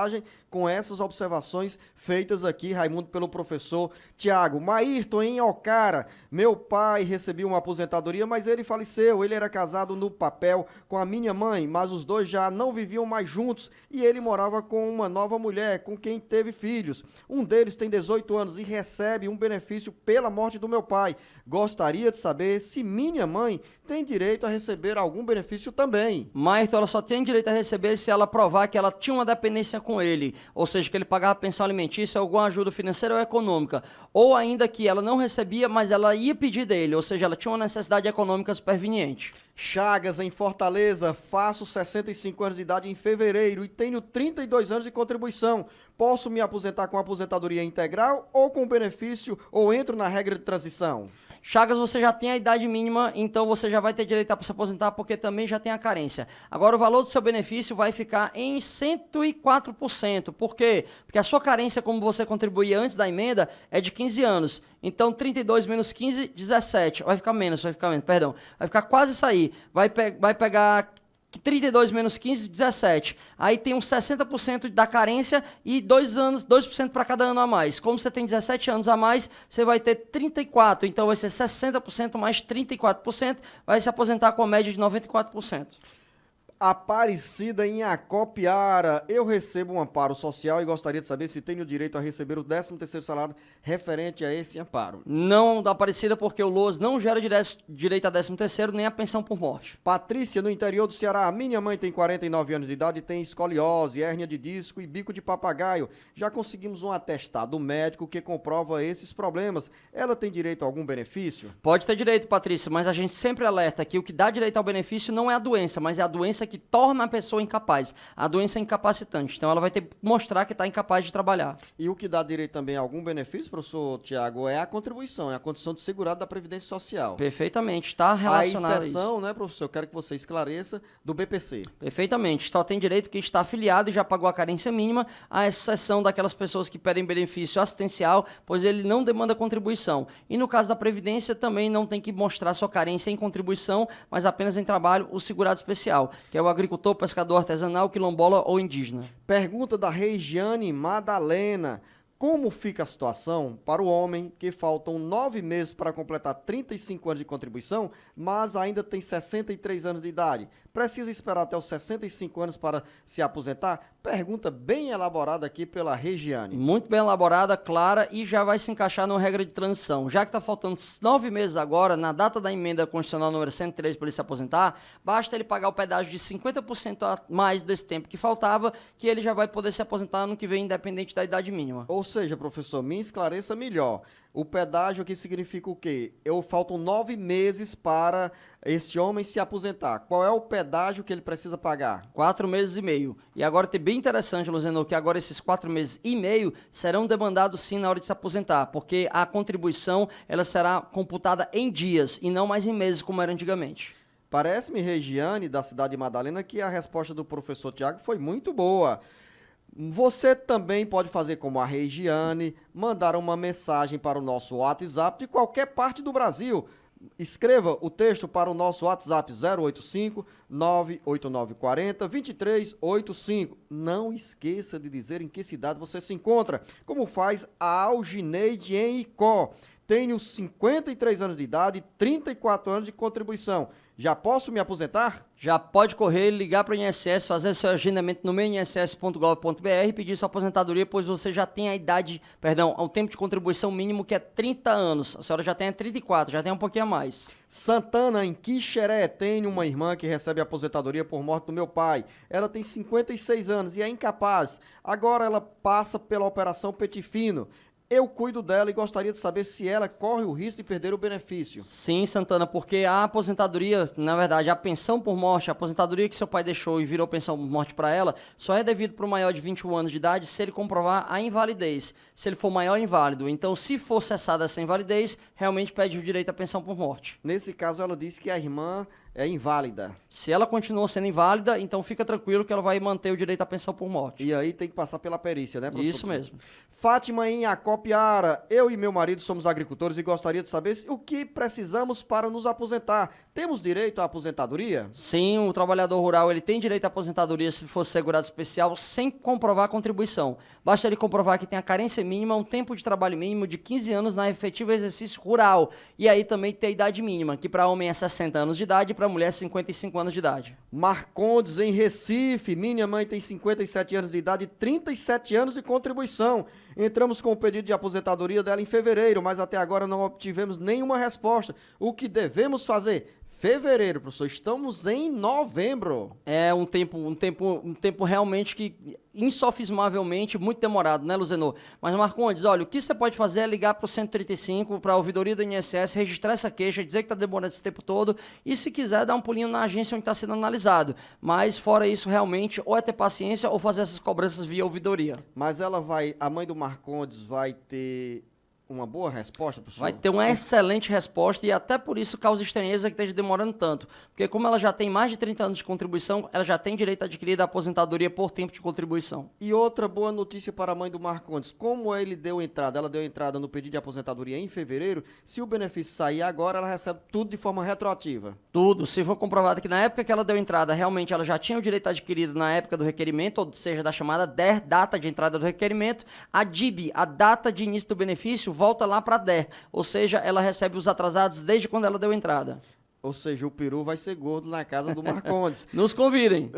com essas observações feitas aqui, Raimundo, pelo professor Tiago. Maírton, em Ocara, meu pai recebia uma aposentadoria, mas ele faleceu. Ele era casado no papel com a minha mãe, mas os dois já não viviam mais juntos e ele morava com uma nova mulher, com quem teve filhos. Um deles tem 18 anos e recebe um benefício pela morte do meu pai. Gostaria de saber se minha mãe tem direito a receber algum benefício também. Maírton, ela só tem direito a receber se ela provar que ela tinha uma dependência com ele, ou seja, que ele pagava pensão alimentícia, alguma ajuda financeira ou econômica, ou ainda que ela não recebia, mas ela ia pedir dele, ou seja, ela tinha uma necessidade econômica superveniente. Chagas, em Fortaleza, faço 65 anos de idade em fevereiro e tenho 32 anos de contribuição. Posso me aposentar com aposentadoria integral ou com benefício ou entro na regra de transição? Chagas, você já tem a idade mínima, então você já vai ter direito a se aposentar porque também já tem a carência. Agora, o valor do seu benefício vai ficar em 104%. Por quê? Porque a sua carência, como você contribuía antes da emenda, é de 15 anos. Então, 32 menos 15, 17. Vai ficar menos, perdão. Vai ficar quase isso aí. Vai pegar 32 menos 15, 17. Aí tem uns 60% da carência e 2% para cada ano a mais. Como você tem 17 anos a mais, você vai ter 34. Então vai ser 60% mais 34%. Vai se aposentar com a média de 94%. Aparecida, em Acopiara, eu recebo um amparo social e gostaria de saber se tenho direito a receber o 13º salário referente a esse amparo. Não da Aparecida, porque o LOAS não gera direito a 13º nem a pensão por morte. Patrícia, no interior do Ceará, minha mãe tem 49 anos de idade e tem escoliose, hérnia de disco e bico de papagaio. Já conseguimos um atestado médico que comprova esses problemas. Ela tem direito a algum benefício? Pode ter direito, Patrícia, mas a gente sempre alerta que o que dá direito ao benefício não é a doença, mas é a doença que torna a pessoa incapaz. A doença é incapacitante, então ela vai ter que mostrar que está incapaz de trabalhar. E o que dá direito também a algum benefício, professor Tiago, é a contribuição, é a condição de segurado da Previdência Social. Perfeitamente, está relacionado a isso. A exceção, né, professor, eu quero que você esclareça, do BPC. Perfeitamente, só tem direito quem está afiliado e já pagou a carência mínima, à exceção daquelas pessoas que pedem benefício assistencial, pois ele não demanda contribuição. E no caso da Previdência também não tem que mostrar sua carência em contribuição, mas apenas em trabalho, o segurado especial, que é o agricultor, pescador artesanal, quilombola ou indígena. Pergunta da Regiane Madalena. Como fica a situação para o homem que faltam 9 meses para completar 35 anos de contribuição, mas ainda tem 63 anos de idade? Precisa esperar até os 65 anos para se aposentar? Pergunta bem elaborada aqui pela Regiane. Muito bem elaborada, clara e já vai se encaixar numa regra de transição. Já que está faltando 9 meses agora, na data da emenda constitucional número 103 para ele se aposentar, basta ele pagar o pedágio de 50% a mais desse tempo que faltava, que ele já vai poder se aposentar ano que vem, independente da idade mínima. Ou seja, professor, me esclareça melhor. O pedágio aqui significa o quê? Faltam 9 meses para esse homem se aposentar. Qual é o pedágio que ele precisa pagar? 4 meses e meio. E agora tem bem interessante, Luzenor, que agora esses 4 meses e meio serão demandados sim na hora de se aposentar, porque a contribuição ela será computada em dias e não mais em meses como era antigamente. Parece-me, Regiane, da cidade de Madalena, que a resposta do professor Tiago foi muito boa. Você também pode fazer como a Regiane, mandar uma mensagem para o nosso WhatsApp de qualquer parte do Brasil. Escreva o texto para o nosso WhatsApp 085 98940 2385. Não esqueça de dizer em que cidade você se encontra, como faz a Algineide em Icó. Tenho 53 anos de idade e 34 anos de contribuição. Já posso me aposentar? Já pode correr, ligar para o INSS, fazer seu agendamento no meuinss.gov.br e pedir sua aposentadoria, pois você já tem o tempo de contribuição mínimo que é 30 anos. A senhora já tem 34, já tem um pouquinho a mais. Santana, em Quixeré, tenho uma irmã que recebe aposentadoria por morte do meu pai. Ela tem 56 anos e é incapaz. Agora ela passa pela Operação Pente Fino. Eu cuido dela e gostaria de saber se ela corre o risco de perder o benefício. Sim, Santana, porque a aposentadoria, na verdade, a pensão por morte, a aposentadoria que seu pai deixou e virou pensão por morte para ela, só é devido para o maior de 21 anos de idade se ele comprovar a invalidez, se ele for maior inválido. Então, se for cessada essa invalidez, realmente pede o direito à pensão por morte. Nesse caso, ela disse que a irmã é inválida. Se ela continua sendo inválida, então fica tranquilo que ela vai manter o direito à pensão por morte. E aí tem que passar pela perícia, né, professor? Isso mesmo. Fátima em Acopiara, eu e meu marido somos agricultores e gostaria de saber o que precisamos para nos aposentar. Temos direito à aposentadoria? Sim, o trabalhador rural ele tem direito à aposentadoria se ele for segurado especial sem comprovar a contribuição. Basta ele comprovar que tem a carência mínima, um tempo de trabalho mínimo de 15 anos na efetivo exercício rural. E aí também tem a idade mínima, que para homem é 60 anos de idade e para mulher 55 anos de idade. Marcondes, em Recife, minha mãe tem 57 anos de idade e 37 anos de contribuição. Entramos com o pedido de aposentadoria dela em fevereiro, mas até agora não obtivemos nenhuma resposta. O que devemos fazer? Fevereiro, professor, estamos em novembro. É um tempo realmente que insofismavelmente muito demorado, né, Luzenor? Mas, Marcondes, olha, o que você pode fazer é ligar para o 135, para a ouvidoria do INSS, registrar essa queixa, dizer que está demorando esse tempo todo e, se quiser, dar um pulinho na agência onde está sendo analisado. Mas, fora isso, realmente, ou é ter paciência ou fazer essas cobranças via ouvidoria. Mas a mãe do Marcondes vai ter uma boa resposta, professor? Vai ter uma excelente resposta e até por isso causa estranheza que esteja demorando tanto. Porque como ela já tem mais de 30 anos de contribuição, ela já tem direito adquirido à aposentadoria por tempo de contribuição. E outra boa notícia para a mãe do Marcondes. Como ela deu entrada no pedido de aposentadoria em fevereiro, se o benefício sair agora, ela recebe tudo de forma retroativa. Tudo. Se for comprovado que na época que ela deu entrada, realmente ela já tinha o direito adquirido na época do requerimento, ou seja, da chamada DER, data de entrada do requerimento, a DIB, a data de início do benefício, volta lá para a DER, ou seja, ela recebe os atrasados desde quando ela deu entrada. Ou seja, o peru vai ser gordo na casa do Marcondes. Nos convidem.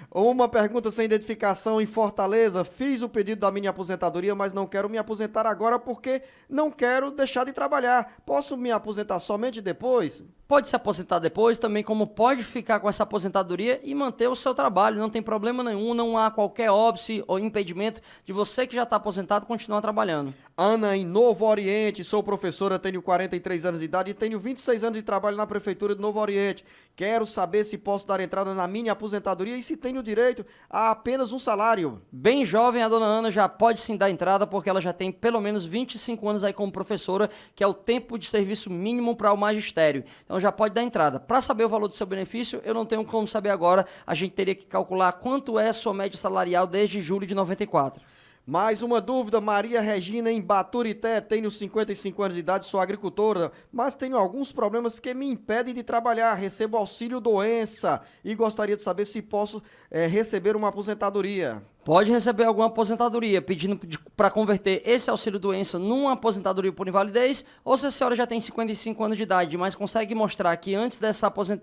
Uma pergunta sem identificação em Fortaleza. Fiz o pedido da minha aposentadoria, mas não quero me aposentar agora porque não quero deixar de trabalhar. Posso me aposentar somente depois? Pode se aposentar depois, também como pode ficar com essa aposentadoria e manter o seu trabalho. Não tem problema nenhum, não há qualquer óbice ou impedimento de você que já está aposentado continuar trabalhando. Ana, em Novo Oriente, sou professora, tenho 43 anos de idade e tenho 26 anos de trabalho na Prefeitura de Novo Oriente. Quero saber se posso dar entrada na minha aposentadoria e se tenho direito a apenas um salário. Bem jovem, a dona Ana já pode sim dar entrada, porque ela já tem pelo menos 25 anos aí como professora, que é o tempo de serviço mínimo para o magistério. Então já pode dar entrada. Para saber o valor do seu benefício, eu não tenho como saber agora, a gente teria que calcular quanto é a sua média salarial desde julho de 94. Mais uma dúvida, Maria Regina em Baturité, tenho 55 anos de idade, sou agricultora, mas tenho alguns problemas que me impedem de trabalhar, recebo auxílio doença e gostaria de saber se posso receber uma aposentadoria. Pode receber alguma aposentadoria, pedindo para converter esse auxílio-doença numa aposentadoria por invalidez, ou se a senhora já tem 55 anos de idade, mas consegue mostrar que antes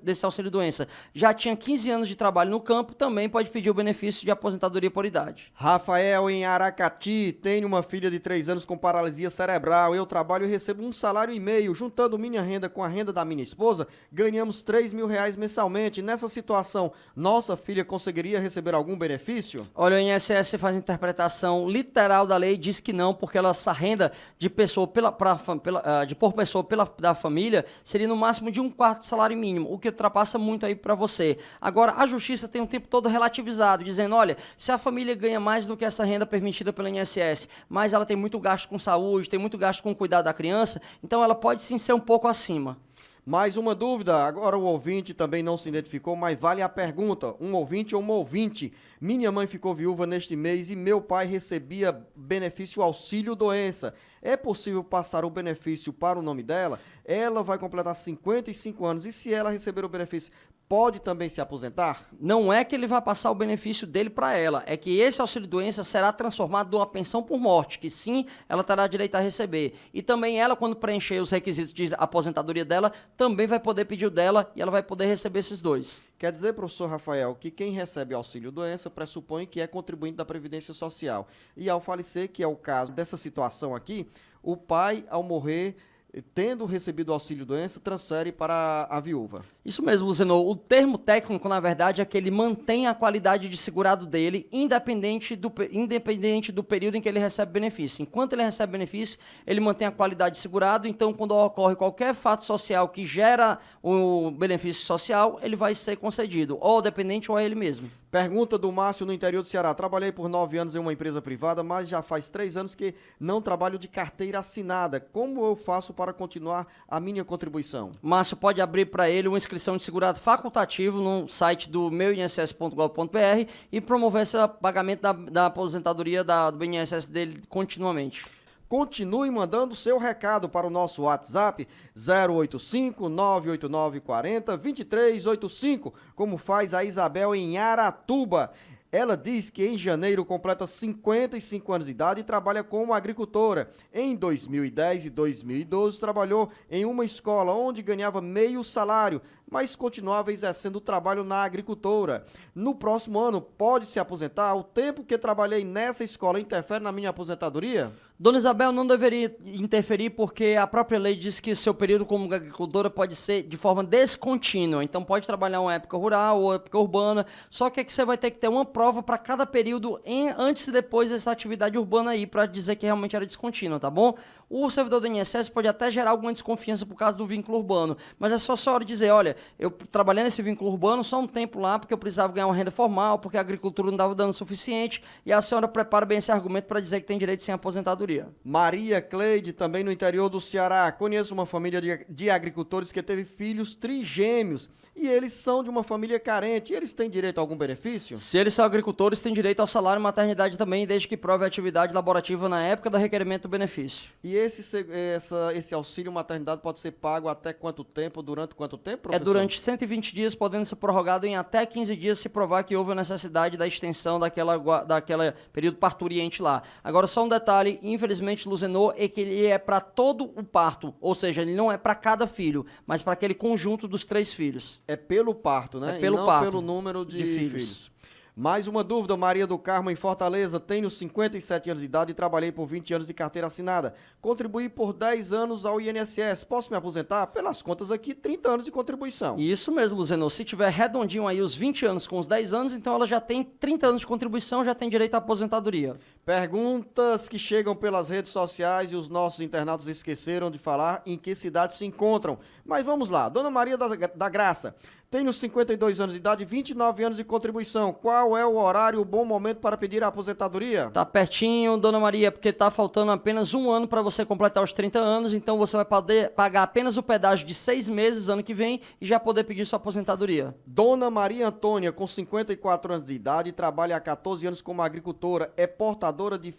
desse auxílio-doença já tinha 15 anos de trabalho no campo, também pode pedir o benefício de aposentadoria por idade. Rafael, em Aracati, tenho uma filha de 3 anos com paralisia cerebral. Eu trabalho e recebo um salário e meio. Juntando minha renda com a renda da minha esposa, ganhamos R$ 3.000 mensalmente. Nessa situação, nossa filha conseguiria receber algum benefício? Olha, o INSS faz a interpretação literal da lei e diz que não, porque essa renda de pessoa por pessoa da família seria no máximo de 1/4 do salário mínimo, o que ultrapassa muito aí para você. Agora, a justiça tem um tempo todo relativizado, dizendo, olha, se a família ganha mais do que essa renda permitida pelo INSS, mas ela tem muito gasto com saúde, tem muito gasto com o cuidado da criança, então ela pode sim ser um pouco acima. Mais uma dúvida, agora o ouvinte também não se identificou, mas vale a pergunta, um ouvinte ou uma ouvinte. Minha mãe ficou viúva neste mês e meu pai recebia benefício auxílio-doença. É possível passar o benefício para o nome dela? Ela vai completar 55 anos e se ela receber o benefício, pode também se aposentar? Não é que ele vai passar o benefício dele para ela, é que esse auxílio-doença será transformado numa pensão por morte, que sim, ela terá direito a receber. E também ela, quando preencher os requisitos de aposentadoria dela, também vai poder pedir o dela e ela vai poder receber esses dois. Quer dizer, professor Rafael, que quem recebe auxílio-doença pressupõe que é contribuinte da Previdência Social. E ao falecer, que é o caso dessa situação aqui, o pai, ao morrer, tendo recebido o auxílio-doença, transfere para a viúva. Isso mesmo, Luzenor. O termo técnico, na verdade, é que ele mantém a qualidade de segurado dele, independente do período em que ele recebe benefício. Enquanto ele recebe benefício, ele mantém a qualidade de segurado, então, quando ocorre qualquer fato social que gera o benefício social, ele vai ser concedido, ou ao dependente ou a ele mesmo. Pergunta do Márcio no interior do Ceará. Trabalhei por 9 anos em uma empresa privada, mas já faz 3 anos que não trabalho de carteira assinada. Como eu faço para continuar a minha contribuição? Márcio, pode abrir para ele uma inscrição de segurado facultativo no site do meuinss.gov.br e promover esse pagamento da aposentadoria do INSS dele continuamente. Continue mandando seu recado para o nosso WhatsApp 085-989-40-2385, como faz a Isabel em Aratuba. Ela diz que em janeiro completa 55 anos de idade e trabalha como agricultora. Em 2010 e 2012 trabalhou em uma escola onde ganhava meio salário, mas continuava exercendo o trabalho na agricultura. No próximo ano pode se aposentar? O tempo que trabalhei nessa escola interfere na minha aposentadoria? Dona Isabel, não deveria interferir porque a própria lei diz que seu período como agricultora pode ser de forma descontínua. Então pode trabalhar uma época rural ou época urbana, só que você vai ter que ter uma prova para cada período antes e depois dessa atividade urbana aí, para dizer que realmente era descontínua, tá bom? O servidor do INSS pode até gerar alguma desconfiança por causa do vínculo urbano, mas é só a senhora dizer, olha, eu trabalhei nesse vínculo urbano só um tempo lá porque eu precisava ganhar uma renda formal, porque a agricultura não estava dando o suficiente, e a senhora prepara bem esse argumento para dizer que tem direito sem aposentadoria. Maria Cleide, também no interior do Ceará. Conheço uma família de agricultores que teve filhos trigêmeos e eles são de uma família carente. Eles têm direito a algum benefício? Se eles são agricultores, têm direito ao salário e maternidade também, desde que prove a atividade laborativa na época do requerimento do benefício. E esse auxílio maternidade pode ser pago até quanto tempo? Durante quanto tempo, professor? É durante 120 dias, podendo ser prorrogado em até 15 dias se provar que houve a necessidade da extensão daquela período parturiente lá. Agora, só um detalhe, infelizmente, Luzenor, é que ele é para todo o parto, ou seja, ele não é para cada filho, mas para aquele conjunto dos 3 filhos. É pelo parto, né? É pelo e não parto, pelo número de filhos. filhos. Mais uma dúvida, Maria do Carmo, em Fortaleza. Tenho 57 anos de idade e trabalhei por 20 anos de carteira assinada. Contribuí por 10 anos ao INSS. Posso me aposentar? Pelas contas aqui, 30 anos de contribuição. Isso mesmo, Luzenor. Se tiver redondinho aí os 20 anos com os 10 anos, então ela já tem 30 anos de contribuição, já tem direito à aposentadoria. Perguntas que chegam pelas redes sociais e os nossos internautas esqueceram de falar em que cidade se encontram. Mas vamos lá. Dona Maria da Graça. Tenho 52 anos de idade e 29 anos de contribuição. Qual é o horário, o bom momento para pedir a aposentadoria? Tá pertinho, Dona Maria, porque tá faltando apenas um ano para você completar os 30 anos, então você vai poder pagar apenas o pedágio de 6 meses ano que vem e já poder pedir sua aposentadoria. Dona Maria Antônia, com 54 anos de idade, trabalha há 14 anos como agricultora, é portadora de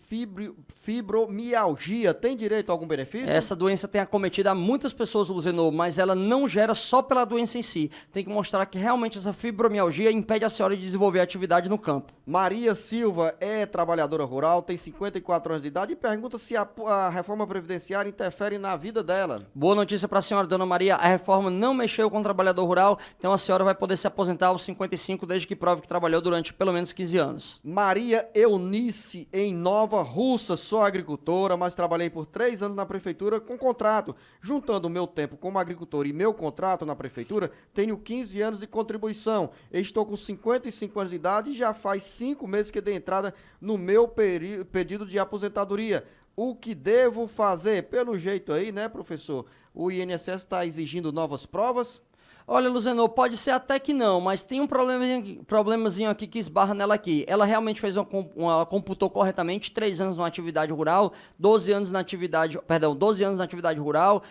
fibromialgia. Tem direito a algum benefício? Essa doença tem acometido a muitas pessoas, Luzenor, mas ela não gera só pela doença em si. Tem que demonstrar que realmente essa fibromialgia impede a senhora de desenvolver atividade no campo. Maria Silva é trabalhadora rural, tem 54 anos de idade e pergunta se a reforma previdenciária interfere na vida dela. Boa notícia para a senhora, dona Maria, a reforma não mexeu com o trabalhador rural, então a senhora vai poder se aposentar aos 55 desde que prove que trabalhou durante pelo menos 15 anos. Maria Eunice, em Nova Russa, sou agricultora, mas trabalhei por 3 anos na prefeitura com contrato. Juntando o meu tempo como agricultor e meu contrato na prefeitura, tenho 15 anos de contribuição. Estou com 55 anos de idade e já faz 5 meses que dei entrada no meu pedido de aposentadoria. O que devo fazer? Pelo jeito aí, né, professor? O INSS está exigindo novas provas? Olha, Luzenor, pode ser até que não, mas tem um problemazinho aqui que esbarra nela aqui. Ela realmente fez ela computou corretamente 3 anos na atividade rural, 12 anos na atividade rural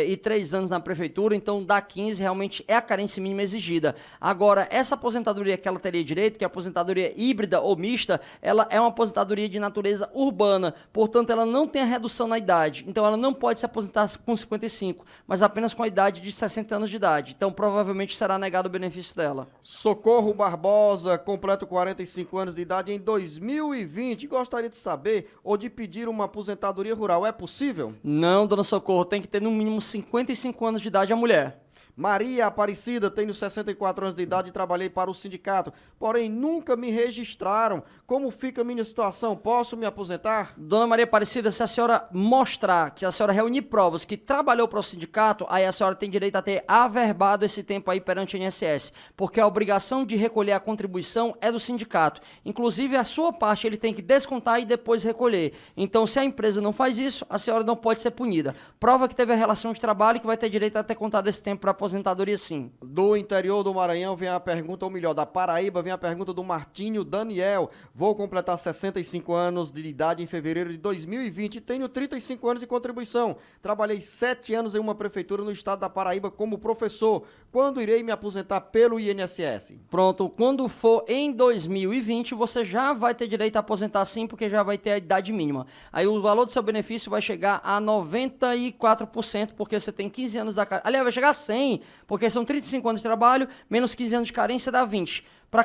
e 3 anos na prefeitura, então dá 15, realmente é a carência mínima exigida. Agora, essa aposentadoria que ela teria direito, que é a aposentadoria híbrida ou mista, ela é uma aposentadoria de natureza urbana, portanto ela não tem a redução na idade, então ela não pode se aposentar com 55, mas apenas com a idade de 60 anos de idade. Então, provavelmente será negado o benefício dela. Socorro Barbosa, completo 45 anos de idade em 2020. Gostaria de saber ou de pedir uma aposentadoria rural. É possível? Não, dona Socorro, tem que ter no mínimo 55 anos de idade a mulher. Maria Aparecida, tenho 64 anos de idade e trabalhei para o sindicato, porém nunca me registraram. Como fica a minha situação? Posso me aposentar? Dona Maria Aparecida, se a senhora mostrar, que a senhora reunir provas que trabalhou para o sindicato, aí a senhora tem direito a ter averbado esse tempo aí perante o INSS, porque a obrigação de recolher a contribuição é do sindicato. Inclusive, a sua parte ele tem que descontar e depois recolher. Então, se a empresa não faz isso, a senhora não pode ser punida. Prova que teve a relação de trabalho e que vai ter direito a ter contado esse tempo para aposentadoria, sim. Do interior do Maranhão vem a pergunta, ou melhor, da Paraíba vem a pergunta do Martinho Daniel. Vou completar 65 anos de idade em fevereiro de 2020 e tenho 35 anos de contribuição. Trabalhei 7 anos em uma prefeitura no estado da Paraíba como professor. Quando irei me aposentar pelo INSS? Pronto, quando for em 2020, você já vai ter direito a aposentar sim, porque já vai ter a idade mínima. Aí o valor do seu benefício vai chegar a 94%, porque você tem 15 anos da carência. Aliás, vai chegar a 100%, porque são 35 anos de trabalho, menos 15 anos de carência dá 20%. Para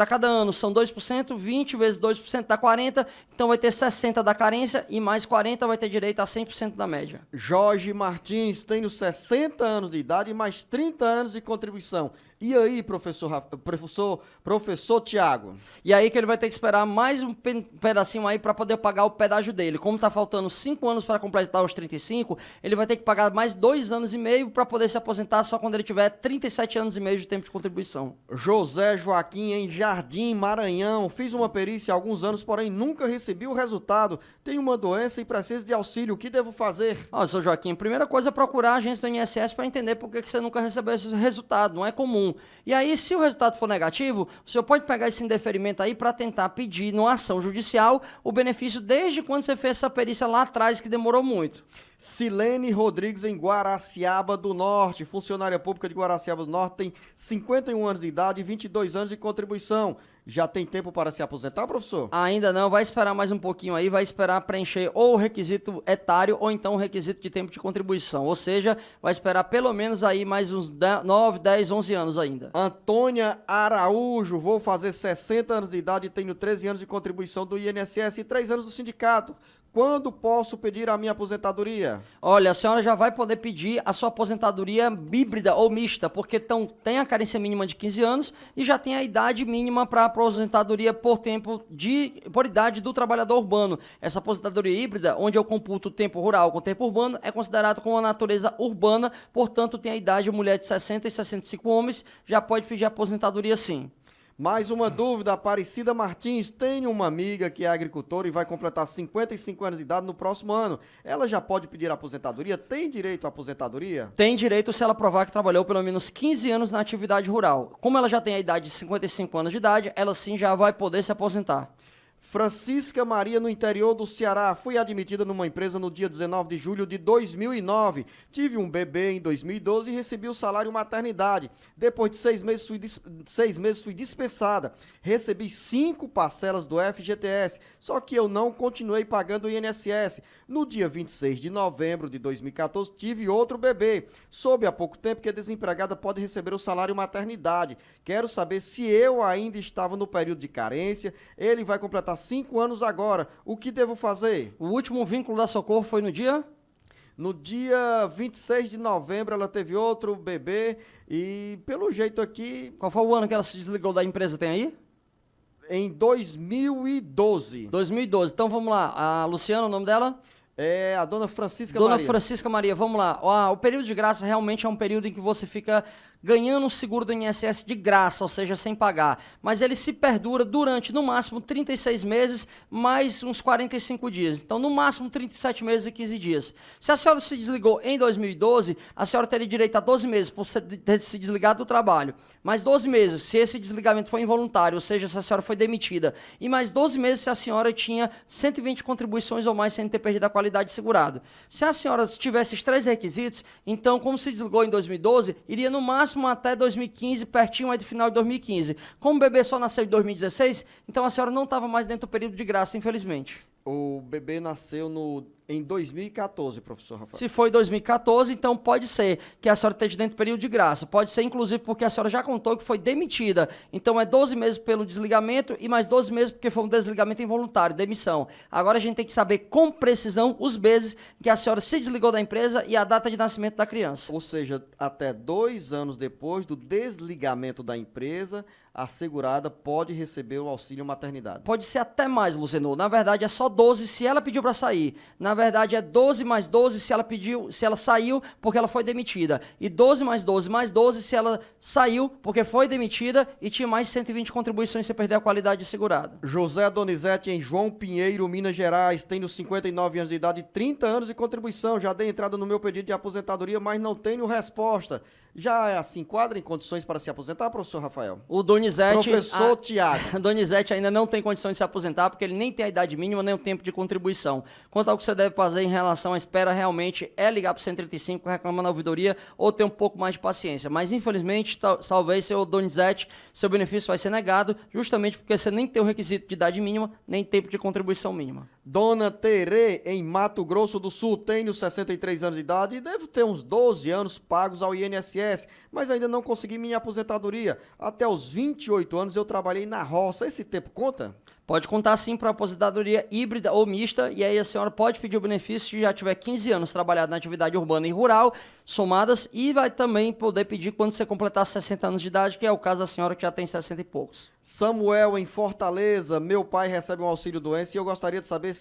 cada ano são 2%, 20 vezes 2% dá 40%, então vai ter 60% da carência e mais 40% vai ter direito a 100% da média. Jorge Martins, tenho 60 anos de idade e mais 30 anos de contribuição. E aí, professor Tiago? E aí que ele vai ter que esperar mais um pedacinho aí para poder pagar o pedágio dele. Como está faltando 5 anos para completar os 35, ele vai ter que pagar mais 2 anos e meio para poder se aposentar só quando ele tiver 37 anos e meio de tempo de contribuição. José Joaquim, em Jardim, Maranhão. Fiz uma perícia há alguns anos, porém nunca recebi o resultado. Tenho uma doença e preciso de auxílio. O que devo fazer? Olha, seu Joaquim, a primeira coisa é procurar a agência do INSS para entender por que você nunca recebeu esse resultado. Não é comum. E aí, se o resultado for negativo, o senhor pode pegar esse indeferimento aí para tentar pedir, numa ação judicial, o benefício desde quando você fez essa perícia lá atrás, que demorou muito. Silene Rodrigues, em Guaraciaba do Norte, funcionária pública de Guaraciaba do Norte, tem 51 anos de idade e 22 anos de contribuição. Já tem tempo para se aposentar, professor? Ainda não, vai esperar mais um pouquinho aí, vai esperar preencher ou o requisito etário ou então o requisito de tempo de contribuição, ou seja, vai esperar pelo menos aí mais uns 9, 10, 11 anos ainda. Antônia Araújo, vou fazer 60 anos de idade e tenho 13 anos de contribuição do INSS e 3 anos do sindicato. Quando posso pedir a minha aposentadoria? Olha, a senhora já vai poder pedir a sua aposentadoria híbrida ou mista, porque tem a carência mínima de 15 anos e já tem a idade mínima para aposentadoria por idade do trabalhador urbano. Essa aposentadoria híbrida, onde eu computo o tempo rural com o tempo urbano, é considerado como a natureza urbana, portanto tem a idade mulher de 60 e 65 homens, já pode pedir aposentadoria sim. Mais uma dúvida, Aparecida Martins. Tenho uma amiga que é agricultora e vai completar 55 anos de idade no próximo ano. Ela já pode pedir aposentadoria? Tem direito à aposentadoria? Tem direito se ela provar que trabalhou pelo menos 15 anos na atividade rural. Como ela já tem a idade de 55 anos de idade, ela sim já vai poder se aposentar. Francisca Maria, no interior do Ceará. Fui admitida numa empresa no dia 19 de julho de 2009. Tive um bebê em 2012 e recebi o salário maternidade. Depois de 6 meses fui dispensada. Recebi 5 parcelas do FGTS, só que eu não continuei pagando o INSS. No dia 26 de novembro de 2014, tive outro bebê. Soube há pouco tempo que a desempregada pode receber o salário maternidade. Quero saber se eu ainda estava no período de carência. Ele vai completar 5 anos agora. O que devo fazer? O último vínculo da Socorro foi no dia? No dia 26 de novembro ela teve outro bebê e pelo jeito aqui Qual foi o ano que ela se desligou da empresa, tem aí? em 2012. 2012. Então vamos lá. A Luciana, o nome dela? É a dona Francisca Dona Maria. Francisca Maria, vamos lá. O período de graça realmente é um período em que você fica ganhando um seguro do INSS de graça, ou seja, sem pagar. Mas ele se perdura durante, no máximo, 36 meses, mais uns 45 dias. Então, no máximo, 37 meses e 15 dias. Se a senhora se desligou em 2012, a senhora teria direito a 12 meses por ter se desligado do trabalho. Mais 12 meses se esse desligamento foi involuntário, ou seja, se a senhora foi demitida. E mais 12 meses se a senhora tinha 120 contribuições ou mais sem ter perdido a qualidade de segurado. Se a senhora tivesse esses 3 requisitos, então, como se desligou em 2012, iria no máximo até 2015, pertinho aí do final de 2015. Como o bebê só nasceu em 2016, então a senhora não estava mais dentro do período de graça, infelizmente. O bebê nasceu em 2014, professor Rafael. Se foi 2014, então pode ser que a senhora esteja dentro do período de graça. Pode ser, inclusive, porque a senhora já contou que foi demitida. Então é 12 meses pelo desligamento e mais 12 meses porque foi um desligamento involuntário, demissão. Agora a gente tem que saber com precisão os meses que a senhora se desligou da empresa e a data de nascimento da criança. Ou seja, até 2 anos depois do desligamento da empresa, a segurada pode receber o auxílio maternidade. Pode ser até mais, Luzenor. Na verdade, é só 12 se ela pediu para sair. Na verdade, é 12 mais 12 se ela saiu porque ela foi demitida. E 12 mais 12 mais 12 se ela saiu porque foi demitida e tinha mais 120 contribuições sem perder a qualidade de segurado. José Donizete, em João Pinheiro, Minas Gerais, tenho 59 anos de idade e 30 anos de contribuição. Já dei entrada no meu pedido de aposentadoria, mas não tenho resposta. Já se enquadra em condições para se aposentar, professor Rafael? O Donizete... Professor Tiago. Donizete ainda não tem condições de se aposentar porque ele nem tem a idade mínima nem o tempo de contribuição. Quanto ao que você deve fazer em relação à espera, realmente é ligar para o 135, reclamar na ouvidoria ou ter um pouco mais de paciência. Mas, infelizmente, talvez, seu Donizete, seu benefício vai ser negado justamente porque você nem tem o requisito de idade mínima nem tempo de contribuição mínima. Dona Terê, em Mato Grosso do Sul, tenho 63 anos de idade e devo ter uns 12 anos pagos ao INSS, mas ainda não consegui minha aposentadoria. Até os 28 anos eu trabalhei na roça. Esse tempo conta? Pode contar sim para aposentadoria híbrida ou mista, e aí a senhora pode pedir o benefício se já tiver 15 anos trabalhado na atividade urbana e rural, somadas, e vai também poder pedir quando você completar 60 anos de idade, que é o caso da senhora que já tem 60 e poucos. Samuel, em Fortaleza, meu pai recebe um auxílio doença e eu gostaria de saber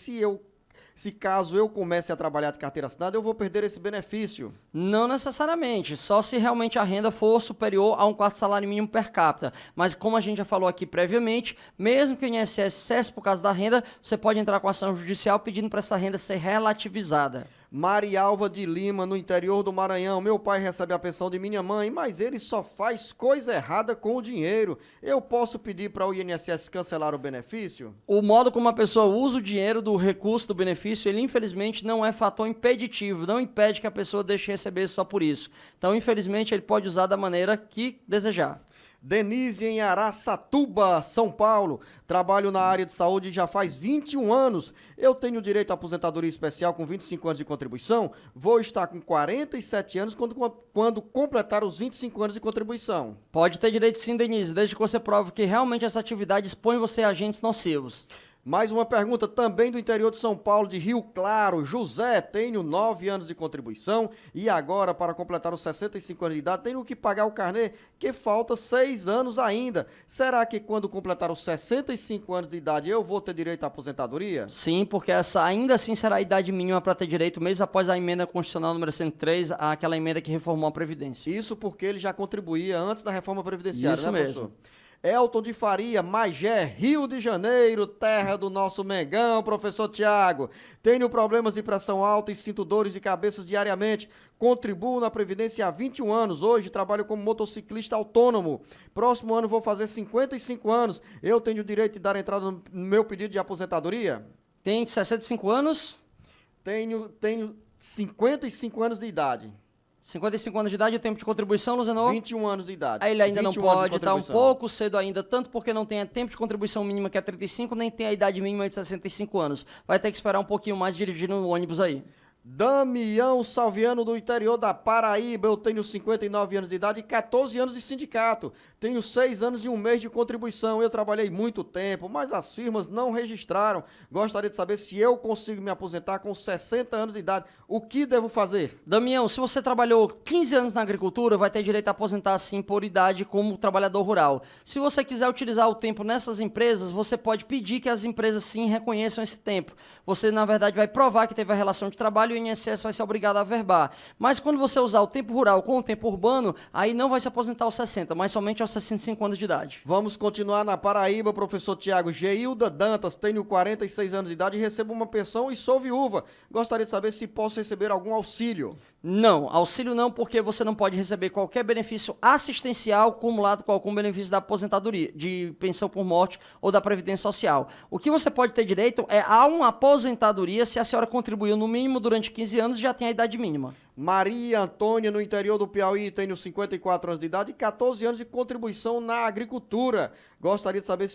se caso eu comece a trabalhar de carteira assinada, eu vou perder esse benefício. Não necessariamente, só se realmente a renda for superior a um quarto salário mínimo per capita. Mas como a gente já falou aqui previamente, mesmo que o INSS cesse por causa da renda, você pode entrar com ação judicial pedindo para essa renda ser relativizada. Marialva de Lima, no interior do Maranhão. Meu pai recebe a pensão de minha mãe, mas ele só faz coisa errada com o dinheiro. Eu posso pedir para o INSS cancelar o benefício? O modo como a pessoa usa o dinheiro do recurso do benefício, ele infelizmente não é fator impeditivo, não impede que a pessoa deixe de receber só por isso. Então, infelizmente, ele pode usar da maneira que desejar. Denise, em Araçatuba, São Paulo. Trabalho na área de saúde já faz 21 anos. Eu tenho direito à aposentadoria especial com 25 anos de contribuição. Vou estar com 47 anos quando completar os 25 anos de contribuição. Pode ter direito sim, Denise, desde que você prove que realmente essa atividade expõe você a agentes nocivos. Mais uma pergunta também do interior de São Paulo, de Rio Claro. José, tenho 9 anos de contribuição e agora, para completar os 65 anos de idade, tenho que pagar o carnê, que falta 6 anos ainda. Será que quando completar os 65 anos de idade eu vou ter direito à aposentadoria? Sim, porque essa ainda assim será a idade mínima para ter direito, mesmo após a emenda constitucional número 103, aquela emenda que reformou a Previdência. Isso porque ele já contribuía antes da reforma previdenciária, Isso né, mesmo. professor? Elton de Faria, Magé, Rio de Janeiro, terra do nosso Mengão, professor Tiago. Tenho problemas de pressão alta e sinto dores de cabeça diariamente. Contribuo na Previdência há 21 anos. Hoje trabalho como motociclista autônomo. Próximo ano vou fazer 55 anos. Eu tenho o direito de dar entrada no meu pedido de aposentadoria? Tem 65 anos? Tenho 55 anos de idade. 55 anos de idade, o tempo de contribuição, Luzenor? 21 anos de idade. Aí ele ainda não 21 anos de pode, tá um contribuição. pouco cedo ainda, tanto porque não tem a tempo de contribuição mínima que é 35, nem tem a idade mínima de 65 anos. Vai ter que esperar um pouquinho mais dirigindo no ônibus aí. Damião Salviano, do interior da Paraíba. Eu tenho 59 anos de idade e 14 anos de sindicato. Tenho 6 anos e 1 mês de contribuição. Eu trabalhei muito tempo, mas as firmas não registraram. Gostaria de saber se eu consigo me aposentar com 60 anos de idade. O que devo fazer? Damião, se você trabalhou 15 anos na agricultura, vai ter direito a aposentar sim por idade como trabalhador rural. Se você quiser utilizar o tempo nessas empresas, você pode pedir que as empresas sim reconheçam esse tempo. Você, na verdade, vai provar que teve a relação de trabalho e o INSS vai ser obrigado a averbar. Mas quando você usar o tempo rural com o tempo urbano, aí não vai se aposentar aos 60, mas somente aos 65 anos de idade. Vamos continuar na Paraíba, professor Tiago. Geilda Dantas, tenho 46 anos de idade e recebo uma pensão e sou viúva. Gostaria de saber se posso receber algum auxílio. Não, auxílio não, porque você não pode receber qualquer benefício assistencial acumulado com algum benefício da aposentadoria, de pensão por morte ou da Previdência Social. O que você pode ter direito é a uma aposentadoria se a senhora contribuiu no mínimo durante 15 anos e já tem a idade mínima. Maria Antônia, no interior do Piauí, tenho 54 anos de idade e 14 anos de contribuição na agricultura. Gostaria de saber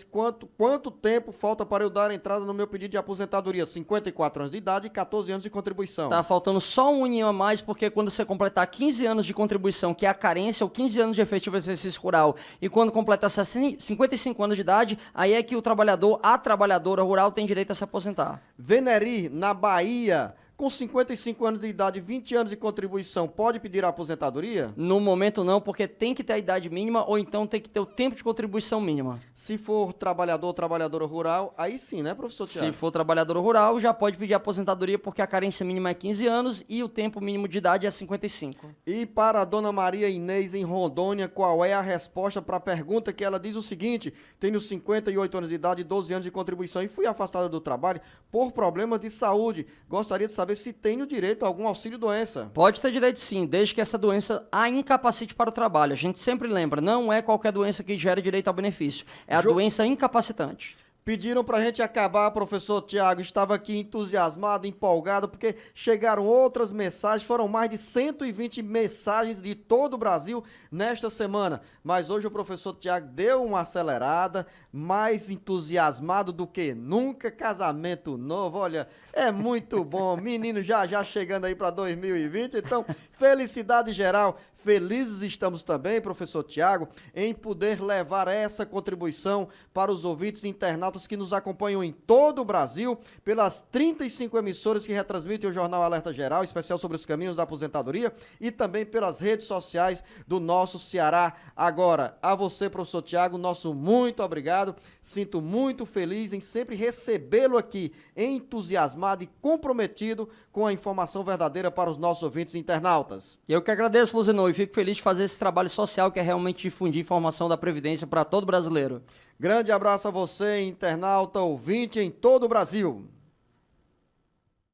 quanto tempo falta para eu dar entrada no meu pedido de aposentadoria. 54 anos de idade e 14 anos de contribuição. Tá faltando só um aninho a mais, porque quando você completar 15 anos de contribuição, que é a carência, ou 15 anos de efetivo exercício rural, e quando completar 55 anos de idade, aí é que o trabalhador, a trabalhadora rural tem direito a se aposentar. Veneri, na Bahia, com 55 anos de idade e 20 anos de contribuição, pode pedir a aposentadoria? No momento não, porque tem que ter a idade mínima ou então tem que ter o tempo de contribuição mínima. Se for trabalhador ou trabalhadora rural, aí sim, né, professor Tiago? Se for trabalhador rural, já pode pedir aposentadoria porque a carência mínima é 15 anos e o tempo mínimo de idade é 55. E para a dona Maria Inês, em Rondônia, qual é a resposta para a pergunta que ela diz o seguinte: tenho 58 anos de idade e 12 anos de contribuição e fui afastada do trabalho por problemas de saúde. Gostaria de saber se tenho direito a algum auxílio-doença. Pode ter direito sim, desde que essa doença a incapacite para o trabalho. A gente sempre lembra, não é qualquer doença que gera direito ao benefício, é a doença incapacitante. Pediram pra gente acabar, professor Tiago. Estava aqui entusiasmado, empolgado, porque chegaram outras mensagens. Foram mais de 120 mensagens de todo o Brasil nesta semana. Mas hoje o professor Tiago deu uma acelerada, mais entusiasmado do que nunca. Casamento novo, olha, é muito bom. Menino já chegando aí para 2020. Então, felicidade geral. Felizes estamos também, professor Tiago, em poder levar essa contribuição para os ouvintes internautas que nos acompanham em todo o Brasil, pelas 35 emissoras que retransmitem o Jornal Alerta Geral, especial sobre os caminhos da aposentadoria, e também pelas redes sociais do nosso Ceará Agora. A você, professor Tiago, nosso muito obrigado. Sinto muito feliz em sempre recebê-lo aqui, entusiasmado e comprometido com a informação verdadeira para os nossos ouvintes internautas. Eu que agradeço, Luzenor, e fico feliz de fazer esse trabalho social que é realmente difundir informação da Previdência para todo brasileiro. Grande abraço a você, internauta, ouvinte em todo o Brasil.